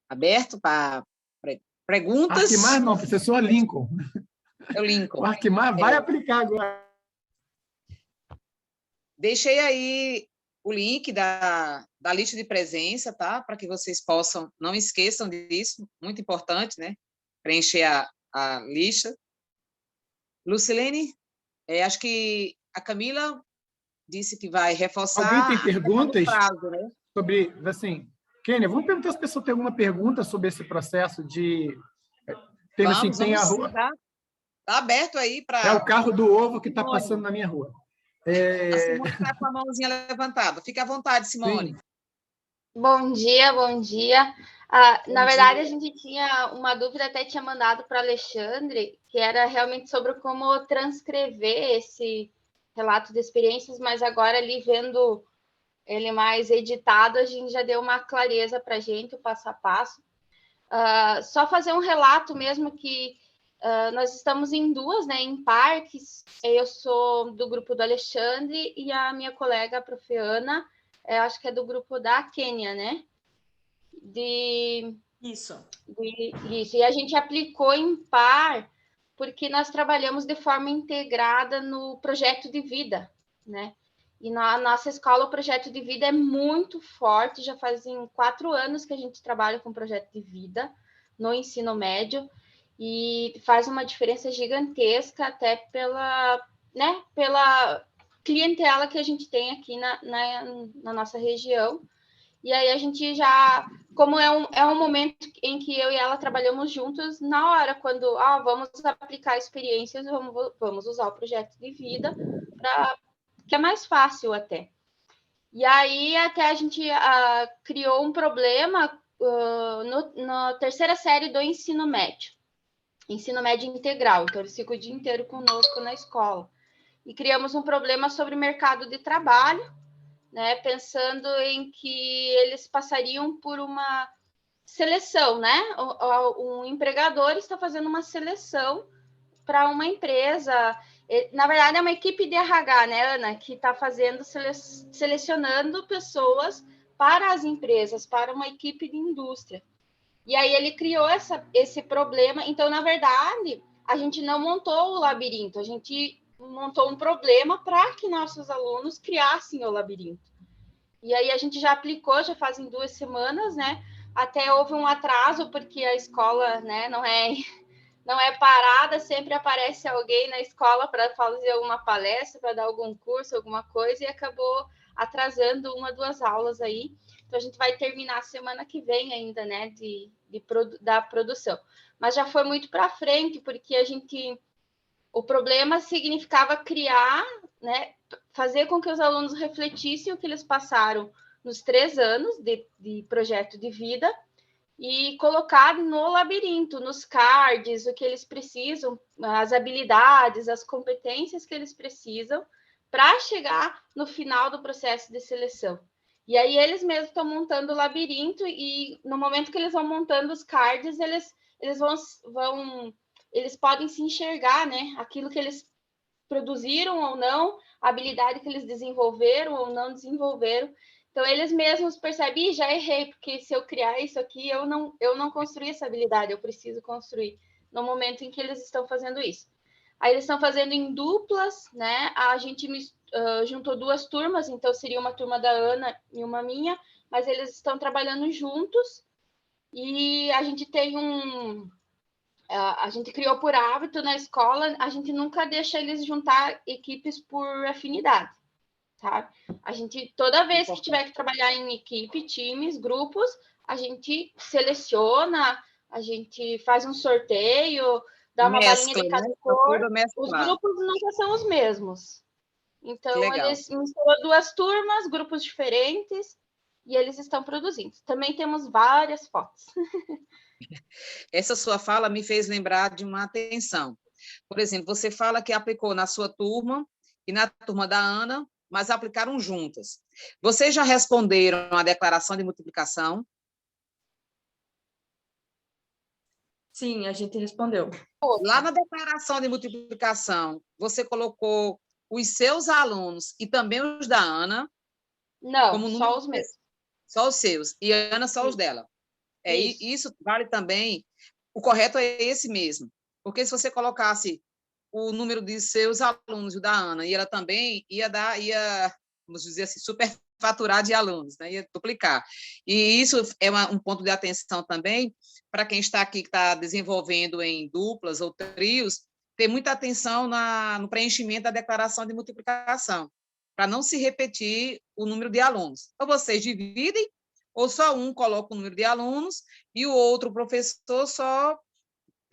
Aberto para perguntas. Arquimar não, professor Lincoln. É o Lincoln. O Arquimar vai aplicar agora. Deixei aí o link da lista de presença, tá? Para que vocês possam, não esqueçam disso, muito importante, né? Preencher a lista. Lucilene, acho que a Camila disse que vai reforçar. Alguém tem perguntas prazo, né? Sobre, assim, Kênia, vamos perguntar se a pessoa tem alguma pergunta sobre esse processo de... Tem a rua... Tá? Está aberto aí para... É o carro do ovo que está passando na minha rua. A Simone está com a mãozinha levantada. Fique à vontade, Simone. Sim. Bom dia, bom dia. Na verdade, a gente tinha uma dúvida, até tinha mandado para o Alexandre, que era realmente sobre como transcrever esse relato de experiências, mas agora ali vendo ele mais editado, a gente já deu uma clareza para a gente, o passo a passo. Só fazer um relato mesmo que nós estamos em duas, né, em parques. Eu sou do grupo do Alexandre e a minha colega, a prof. Ana, acho que é do grupo da Quênia, né? Isso. Isso. E a gente aplicou em par porque nós trabalhamos de forma integrada no projeto de vida, né? E na nossa escola o projeto de vida é muito forte, já fazem 4 anos que a gente trabalha com projeto de vida no ensino médio, e faz uma diferença gigantesca até pela clientela que a gente tem aqui na nossa região. E aí a gente já, como é um momento em que eu e ela trabalhamos juntos, na hora, quando vamos aplicar experiências, vamos usar o projeto de vida, que é mais fácil até. E aí até a gente criou um problema na terceira série do ensino médio integral, então eles ficam o dia inteiro conosco na escola. E criamos um problema sobre o mercado de trabalho, né, pensando em que eles passariam por uma seleção, né? Um empregador está fazendo uma seleção para uma empresa. Na verdade, é uma equipe de RH, né, Ana, que está selecionando pessoas para as empresas, para uma equipe de indústria. E aí ele criou esse problema. Então, na verdade, a gente não montou o labirinto, a gente montou um problema para que nossos alunos criassem o labirinto. E aí a gente já aplicou, já fazem 2 semanas, né? Até houve um atraso, porque a escola, né, não é parada, sempre aparece alguém na escola para fazer alguma palestra, para dar algum curso, alguma coisa, e acabou atrasando 1 ou 2 aulas aí. Então, a gente vai terminar a semana que vem ainda, né, da produção. Mas já foi muito para frente, porque o problema significava criar, né, fazer com que os alunos refletissem o que eles passaram nos 3 anos de projeto de vida e colocar no labirinto, nos cards, o que eles precisam, as habilidades, as competências que eles precisam para chegar no final do processo de seleção. E aí eles mesmos estão montando o labirinto, e no momento que eles vão montando os cards, eles podem se enxergar, né? Aquilo que eles produziram ou não, a habilidade que eles desenvolveram ou não desenvolveram. Então, eles mesmos percebem, já errei, porque se eu criar isso aqui, eu não construí essa habilidade, eu preciso construir no momento em que eles estão fazendo isso. Aí eles estão fazendo em duplas, né? A gente juntou 2 turmas, então seria uma turma da Ana e uma minha, mas eles estão trabalhando juntos, e a gente tem a gente criou por hábito na escola, a gente nunca deixa eles juntar equipes por afinidade, tá? A gente, toda vez que tiver que trabalhar em equipe, times, grupos, a gente seleciona, a gente faz um sorteio, dá uma balinha de cada cor. Os grupos nunca são os mesmos. Então, eles misturam 2 turmas, grupos diferentes, e eles estão produzindo. Também temos várias fotos. Essa sua fala me fez lembrar de uma atenção. Por exemplo, você fala que aplicou na sua turma e na turma da Ana, mas aplicaram juntas. Vocês já responderam a declaração de multiplicação? Sim, a gente respondeu. Lá na declaração de multiplicação, você colocou os seus alunos e também os da Ana? Não, só os meus. Só os seus. E a Ana, só os dela. Isso vale também, o correto é esse mesmo, porque se você colocasse o número de seus alunos e o da Ana, e ela também ia, vamos dizer assim, superfaturar de alunos, né? Ia duplicar. E isso é um ponto de atenção também para quem está aqui, que está desenvolvendo em duplas ou trios, ter muita atenção no preenchimento da declaração de multiplicação, para não se repetir o número de alunos. Então, vocês dividem, ou só um coloca o número de alunos e o outro professor só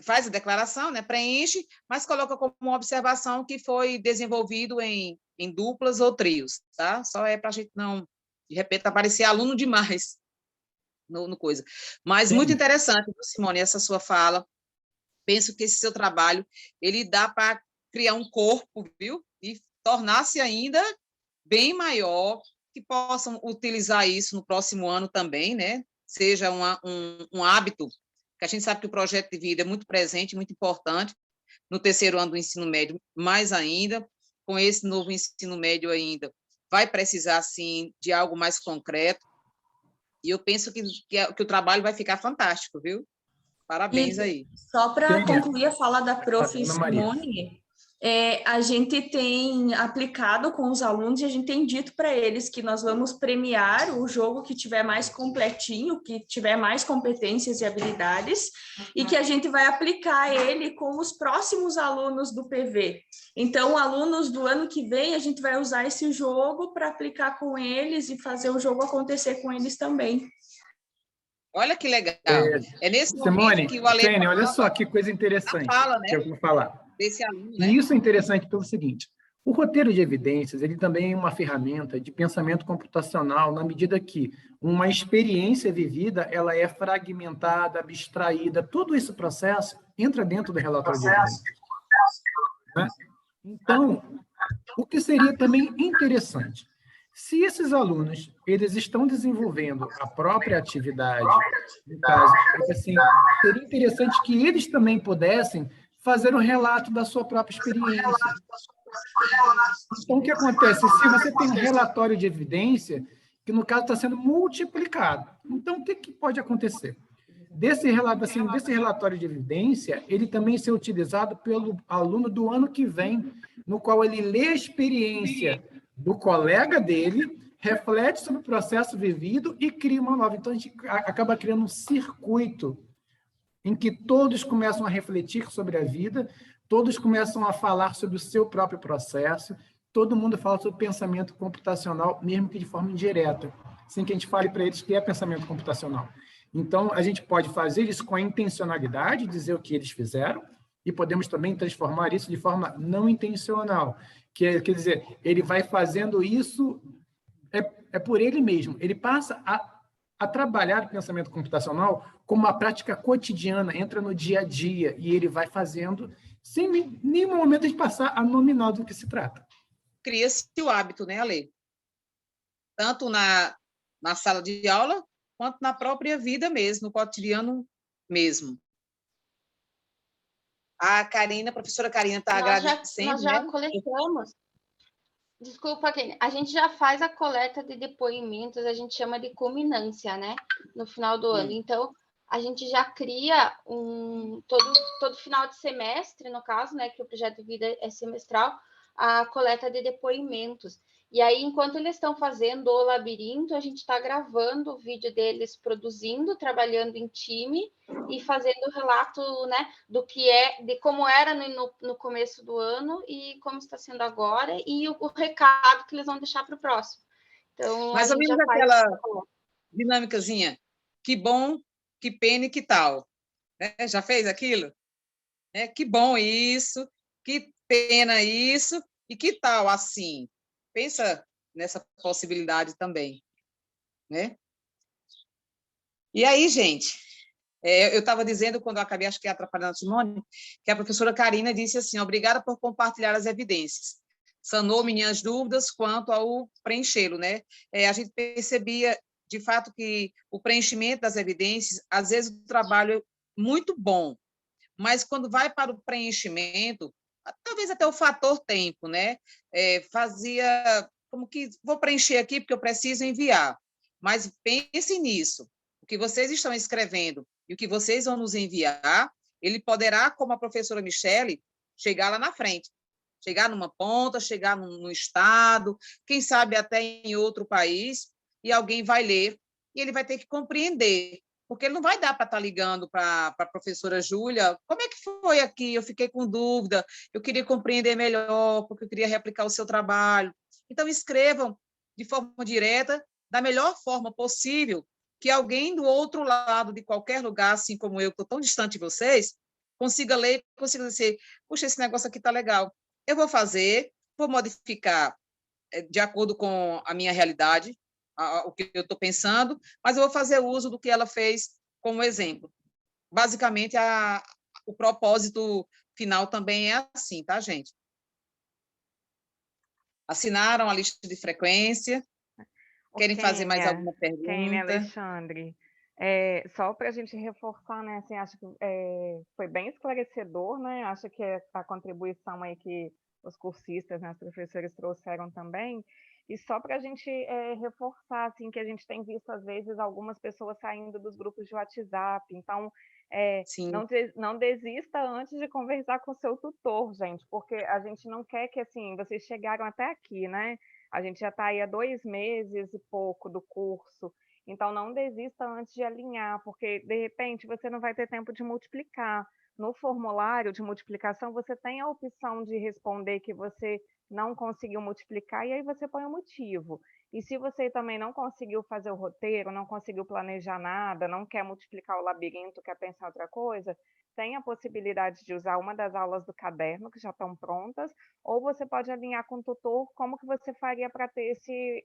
faz a declaração, né, preenche, mas coloca como uma observação que foi desenvolvido em duplas ou trios, tá? Só é para a gente não, de repente, aparecer aluno demais no coisa. Mas muito interessante, Simone, essa sua fala. Penso que esse seu trabalho, ele dá para criar um corpo, viu? E tornar-se ainda bem maior, que possam utilizar isso no próximo ano também, né? Seja um hábito, que a gente sabe que o projeto de vida é muito presente, muito importante, no terceiro ano do ensino médio, mais ainda, com esse novo ensino médio ainda, vai precisar, sim, de algo mais concreto, e eu penso que o trabalho vai ficar fantástico, viu? Parabéns aí. Só para concluir a fala da prof. Maria. Simone, a gente tem aplicado com os alunos e a gente tem dito para eles que nós vamos premiar o jogo que tiver mais completinho, que tiver mais competências e habilidades, e que a gente vai aplicar ele com os próximos alunos do PV. Então, alunos do ano que vem, a gente vai usar esse jogo para aplicar com eles e fazer o jogo acontecer com eles também. Olha que legal. É nesse Simone, momento que o Ale... Tênia, olha só que coisa interessante fala, né, que eu vou falar. Desse aluno, né? E isso é interessante pelo seguinte, o roteiro de evidências, ele também é uma ferramenta de pensamento computacional, na medida que uma experiência vivida, ela é fragmentada, abstraída, todo esse processo entra dentro do relatório de evidências. Né? Então, o que seria também interessante, se esses alunos, eles estão desenvolvendo a própria atividade, no caso, assim, seria interessante que eles também pudessem fazer um relato da sua própria experiência. Então, o que acontece? Se você tem um relatório de evidência, que no caso está sendo multiplicado, então o que pode acontecer? Desse relatório de evidência, ele também ser utilizado pelo aluno do ano que vem, no qual ele lê a experiência do colega dele, reflete sobre o processo vivido e cria uma nova. Então, a gente acaba criando um circuito em que todos começam a refletir sobre a vida, todos começam a falar sobre o seu próprio processo, todo mundo fala sobre pensamento computacional, mesmo que de forma indireta, sem que a gente fale para eles que é pensamento computacional. Então, a gente pode fazer isso com a intencionalidade, dizer o que eles fizeram, e podemos também transformar isso de forma não intencional, quer dizer, ele vai fazendo isso por ele mesmo, ele passa a trabalhar o pensamento computacional como uma prática cotidiana, entra no dia a dia, e ele vai fazendo sem nenhum momento de passar a nominal do que se trata. Cria-se o hábito, né, Ale? Tanto na sala de aula, quanto na própria vida mesmo, no cotidiano mesmo. A professora Karina está agradecendo. Nós já coletamos. Desculpa, a gente já faz a coleta de depoimentos, a gente chama de culminância, né? No final do ano. Então, a gente já cria todo final de semestre, no caso, né? Que o projeto de vida é semestral, a coleta de depoimentos. E aí, enquanto eles estão fazendo o labirinto, a gente está gravando o vídeo deles produzindo, trabalhando em time e fazendo o relato, né, de como era no começo do ano e como está sendo agora, e o recado que eles vão deixar para o próximo. Então, mais ou menos aquela dinâmicazinha. Que bom, que pena e que tal. Né? Já fez aquilo? Que bom isso, que pena isso, e que tal assim? Pensa nessa possibilidade também, né? E aí, gente, eu estava dizendo, quando eu acabei, acho que atrapalhando a Simone, que a professora Karina disse assim, obrigada por compartilhar as evidências. Sanou minhas dúvidas quanto ao preenchê-lo, né? A gente percebia, de fato, que o preenchimento das evidências, às vezes o trabalho é muito bom, mas quando vai para o preenchimento, talvez até o fator tempo, né? Fazia como que vou preencher aqui porque eu preciso enviar. Mas pense nisso. O que vocês estão escrevendo e o que vocês vão nos enviar, ele poderá, como a professora Michele, chegar lá na frente. Chegar numa ponta, chegar num estado, quem sabe até em outro país, e alguém vai ler e ele vai ter que compreender. Porque ele não vai dar para estar ligando para a professora Júlia, como é que foi aqui? Eu fiquei com dúvida, eu queria compreender melhor, porque eu queria replicar o seu trabalho. Então, escrevam de forma direta, da melhor forma possível, que alguém do outro lado, de qualquer lugar, assim como eu, que estou tão distante de vocês, consiga ler, consiga dizer, puxa, esse negócio aqui está legal. Eu vou fazer, vou modificar de acordo com a minha realidade, o que eu estou pensando, mas eu vou fazer uso do que ela fez como exemplo. Basicamente, o propósito final também é assim, tá, gente? Assinaram a lista de frequência? Querem fazer mais alguma pergunta? Kênia, Alexandre, só para a gente reforçar, né, assim, acho que foi bem esclarecedor, né, acho que a contribuição aí que os cursistas, né, os professores trouxeram também, e só para a gente reforçar, assim, que a gente tem visto, às vezes, algumas pessoas saindo dos grupos de WhatsApp, então, não desista antes de conversar com o seu tutor, gente, porque a gente não quer que, assim, vocês chegaram até aqui, né, a gente já está aí há 2 meses e pouco do curso, então não desista antes de alinhar, porque, de repente, você não vai ter tempo de multiplicar. No formulário de multiplicação, você tem a opção de responder que você não conseguiu multiplicar, e aí você põe o motivo. E se você também não conseguiu fazer o roteiro, não conseguiu planejar nada, não quer multiplicar o labirinto, quer pensar outra coisa, tem a possibilidade de usar uma das aulas do caderno, que já estão prontas, ou você pode alinhar com o tutor como que você faria para ter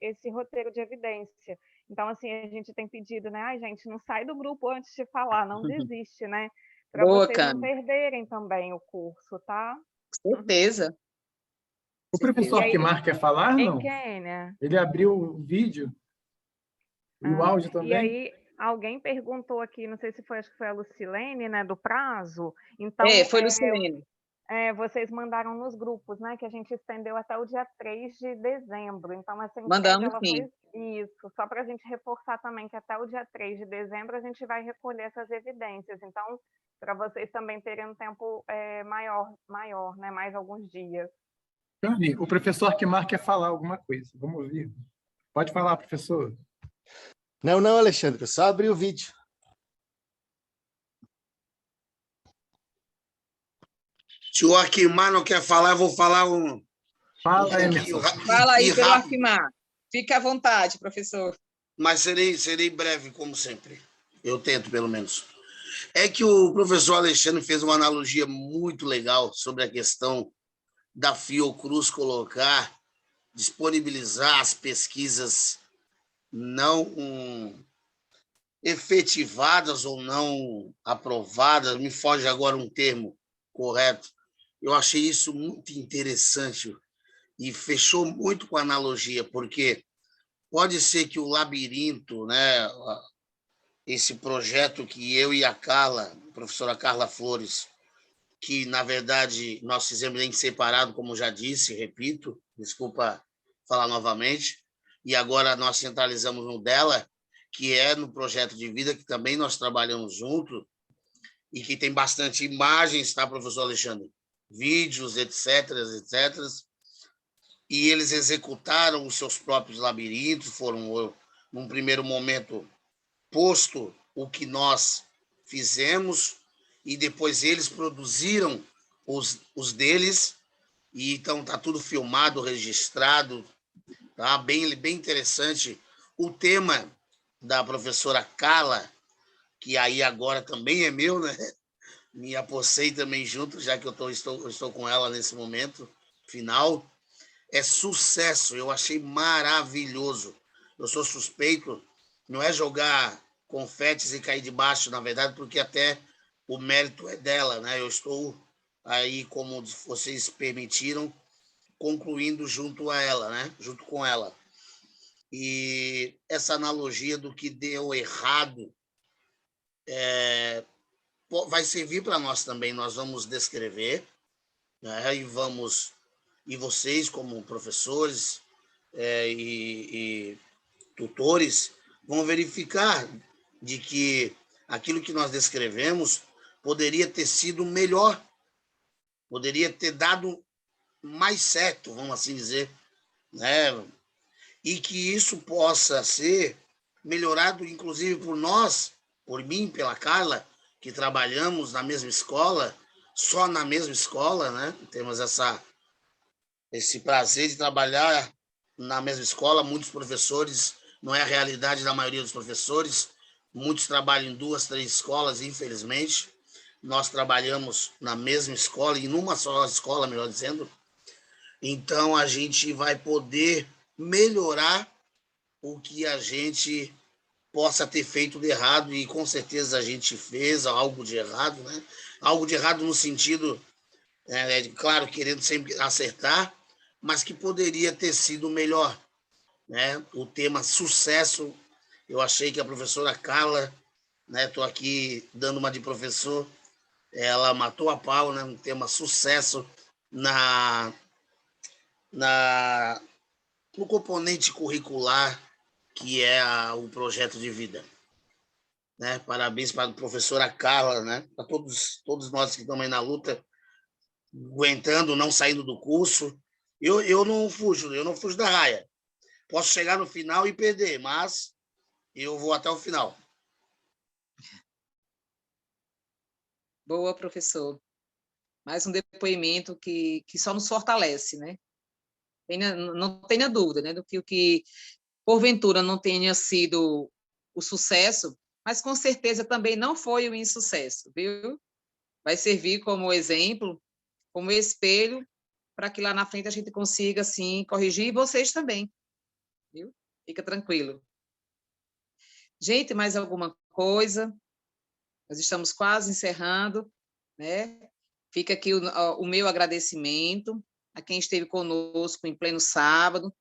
esse roteiro de evidência. Então, assim, a gente tem pedido, né? Ai, gente, não sai do grupo antes de falar, não desiste, né? Para vocês não perderem também o curso, tá? Com certeza. O professor Arquimar quer falar, não? Kênia? Ele abriu o vídeo e o áudio também. E aí, alguém perguntou aqui, não sei se foi, acho que foi a Lucilene, né, do prazo. Então, foi Lucilene. Vocês mandaram nos grupos, né, que a gente estendeu até o dia 3 de dezembro. Então, essa Mandamos, ela sim. foi isso, só para a gente reforçar também que até o dia 3 de dezembro a gente vai recolher essas evidências. Então, para vocês também terem um tempo maior, né, mais alguns dias. Dani, o professor Arquimar quer falar alguma coisa. Vamos ouvir. Pode falar, professor. Não, Alexandre, só abrir o vídeo. Se o Arquimar não quer falar, eu vou falar um... Fala, Emerson. Fala aí pelo Arquimar. Fique à vontade, professor. Mas serei breve, como sempre. Eu tento, pelo menos. É que o professor Alexandre fez uma analogia muito legal sobre a questão da Fiocruz disponibilizar as pesquisas não efetivadas ou não aprovadas, me foge agora um termo correto. Eu achei isso muito interessante e fechou muito com a analogia, porque pode ser que o labirinto, né, esse projeto que eu e a professora Carla Flores, que, na verdade, nós fizemos em separado, como já disse, repito, desculpa falar novamente, e agora nós centralizamos no dela, que é no projeto de vida, que também nós trabalhamos junto, e que tem bastante imagens, tá, professor Alexandre? Vídeos, etc. E eles executaram os seus próprios labirintos, foram, num primeiro momento, posto o que nós fizemos, e depois eles produziram os deles, e então está tudo filmado, registrado, tá? Bem interessante. O tema da professora Carla, que aí agora também é meu, né? Me apossei também junto, já que eu estou com ela nesse momento final, é sucesso. Eu achei maravilhoso. Eu sou suspeito, não é jogar confetes e cair de baixo, na verdade, porque até o mérito é dela, né? Eu estou aí, como vocês permitiram, concluindo junto a ela, né? Junto com ela. E essa analogia do que deu errado vai servir para nós também. Nós vamos descrever, né? E vocês, como professores e tutores, vão verificar de que aquilo que nós descrevemos poderia ter sido melhor, poderia ter dado mais certo, vamos assim dizer, né? E que isso possa ser melhorado, inclusive, por nós, por mim, pela Carla, que trabalhamos na mesma escola, só na mesma escola, né? Temos esse prazer de trabalhar na mesma escola. Muitos professores, não é a realidade da maioria dos professores, muitos trabalham em 2, 3 escolas, infelizmente, nós trabalhamos na mesma escola, e numa só escola, melhor dizendo, então a gente vai poder melhorar o que a gente possa ter feito de errado, e com certeza a gente fez algo de errado, né? Algo de errado no sentido, claro, querendo sempre acertar, mas que poderia ter sido melhor, né? O tema sucesso, eu achei que a professora Carla, né? Estou aqui dando uma de professor, ela matou a pau, né? Um tema sucesso no componente curricular, que é o projeto de vida. Né? Parabéns para a professora Carla, né? Para todos nós que estamos aí na luta, aguentando, não saindo do curso. Eu não fujo da raia. Posso chegar no final e perder, mas eu vou até o final. Boa, professor. Mais um depoimento que só nos fortalece, né? Não tenha dúvida, né? Do que o que, porventura, não tenha sido o sucesso, mas com certeza também não foi o insucesso, viu? Vai servir como exemplo, como espelho, para que lá na frente a gente consiga, assim, corrigir, e vocês também, viu? Fica tranquilo. Gente, mais alguma coisa? Nós estamos quase encerrando, né? Fica aqui o meu agradecimento a quem esteve conosco em pleno sábado,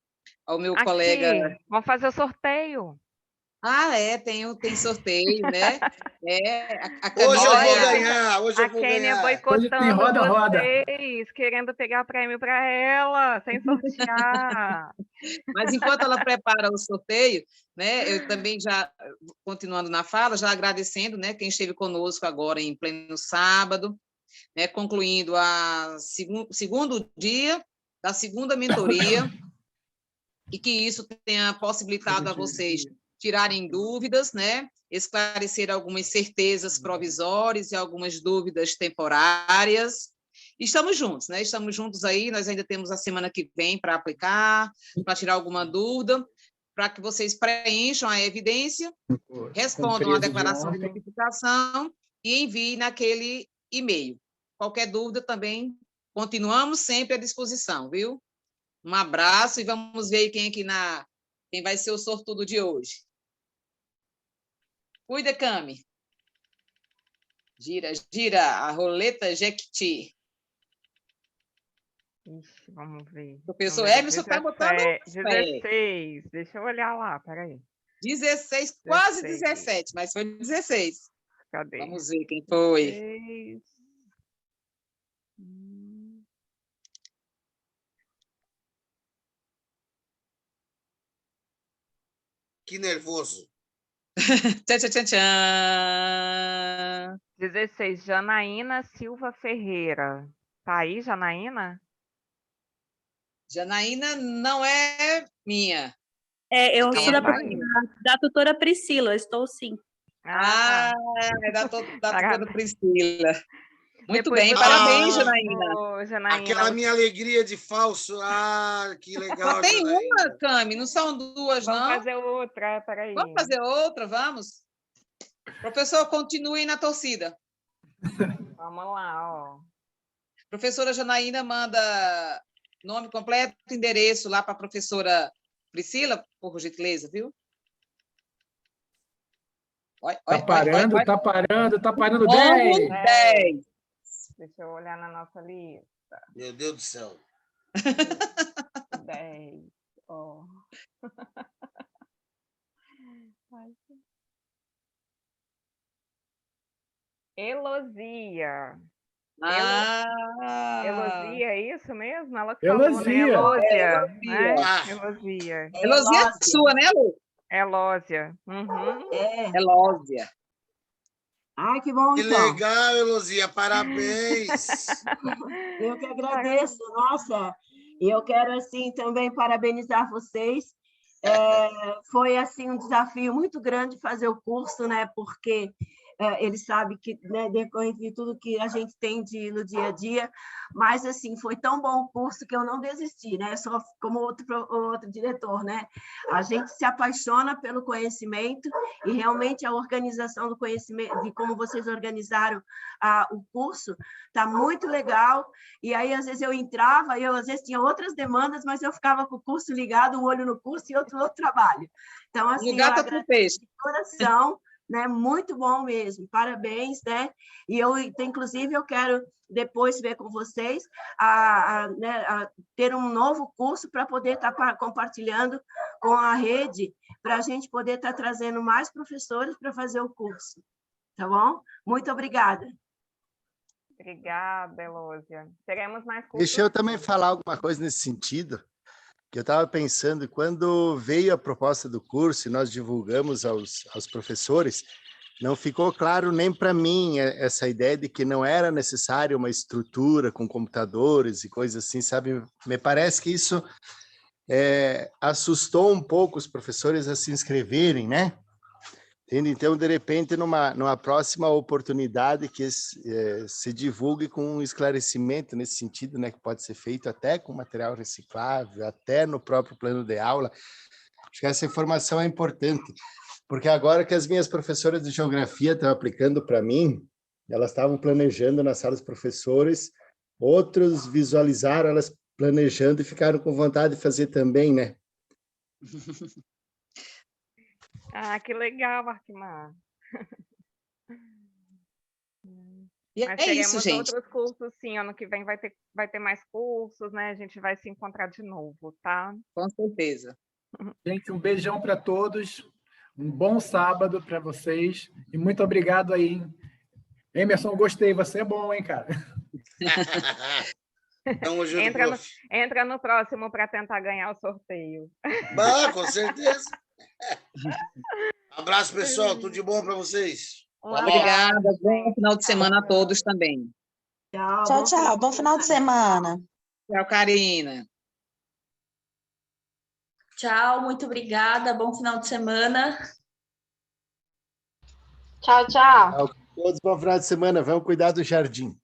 ao meu colega... Vamos fazer o sorteio. Tem sorteio, né? Hoje eu vou ganhar, A Kênia boicotando roda. vocês, querendo pegar prêmio para ela, sem sortear. Mas enquanto ela prepara o sorteio, né, eu também já, continuando na fala, já agradecendo, né, quem esteve conosco agora em pleno sábado, né, concluindo segundo dia da segunda mentoria, e que isso tenha possibilitado a vocês tirarem dúvidas, né, esclarecer algumas certezas provisórias e algumas dúvidas temporárias. Estamos juntos, né? Estamos juntos aí, nós ainda temos a semana que vem para aplicar, para tirar alguma dúvida, para que vocês preencham a evidência, respondam a declaração de notificação e enviem naquele e-mail. Qualquer dúvida também, continuamos sempre à disposição, viu? Um abraço e vamos ver quem vai ser o sortudo de hoje. Cuida, Cami. Gira a roleta Jequiti. Ixi, vamos ver. O professor Emerson está botando... 16. Deixa eu olhar lá, peraí. 16, quase 17, mas foi 16. Cadê? Vamos ver quem foi. 16. Que nervoso. Tchan, tchan, tchan. 16, Janaína Silva Ferreira. Tá aí, Janaína? Janaína não é minha. Eu sou da tutora Priscila, estou sim. É da tutora Priscila. Muito bem, parabéns, Janaína. Janaína. Aquela minha alegria de falso. Que legal. Só tem uma, Cami, não são duas, não? Vamos fazer outra, peraí. Vamos fazer outra, vamos? Professor, continue na torcida. Vamos lá, ó. Professora Janaína manda nome completo, endereço lá para a professora Priscila, por gentileza, viu? Tá parando 10. 10. Deixa eu olhar na nossa lista. Meu Deus do céu. 10. Ó. Elosia. Elosia, é isso mesmo? Ela falou, né? Elosia. Elosia. Elosia é sua, né, Lu? Elósia. Uhum. Elósia. Ai, que bom, que então. Que legal, Elosia, parabéns. Eu que agradeço, nossa. E eu quero, assim, também parabenizar vocês. Foi, assim, um desafio muito grande fazer o curso, né? Porque ele sabe que, né, decorrente de tudo que a gente tem no dia a dia, mas, assim, foi tão bom o curso que eu não desisti, né? Só como outro diretor, né? A gente se apaixona pelo conhecimento e, realmente, a organização do conhecimento, de como vocês organizaram o curso, está muito legal. E aí, às vezes, eu entrava, eu, às vezes, tinha outras demandas, mas eu ficava com o curso ligado, um olho no curso e outro no trabalho. Então, assim, eu agradeço de coração, né? Muito bom mesmo, parabéns, né? E inclusive, eu quero depois ver com vocês ter um novo curso para poder estar compartilhando com a rede, para a gente poder estar trazendo mais professores para fazer o curso, tá bom? Muito obrigada. Obrigada, Elósia. Teremos mais cursos. Deixa eu também falar alguma coisa nesse sentido, que eu estava pensando, quando veio a proposta do curso e nós divulgamos aos professores, não ficou claro nem para mim essa ideia de que não era necessário uma estrutura com computadores e coisas assim, sabe? Me parece que isso assustou um pouco os professores a se inscreverem, né? Então, de repente, numa próxima oportunidade que se divulgue com um esclarecimento nesse sentido, né, que pode ser feito até com material reciclável, até no próprio plano de aula. Acho que essa informação é importante, porque agora que as minhas professoras de geografia estão aplicando para mim, elas estavam planejando na sala dos professores, outros visualizaram elas planejando e ficaram com vontade de fazer também, né? Ah, que legal, Arquimar. E Mas é isso, teremos gente. outros cursos, sim. Ano que vem vai ter mais cursos, né? A gente vai se encontrar de novo, tá? Com certeza. Gente, um beijão para todos. Um bom sábado para vocês. E muito obrigado aí, hein? Emerson, gostei. Você é bom, hein, cara? Tamo junto, prof. Entra no próximo para tentar ganhar o sorteio. Com certeza. Abraço, pessoal. Tudo de bom para vocês. Obrigada. Bom final de semana a todos também. Tchau, tchau. Bom final de semana. Tchau, Karina. Tchau, muito obrigada. Bom final de semana. Tchau, tchau. Todos bom final de semana. Vamos cuidar do jardim.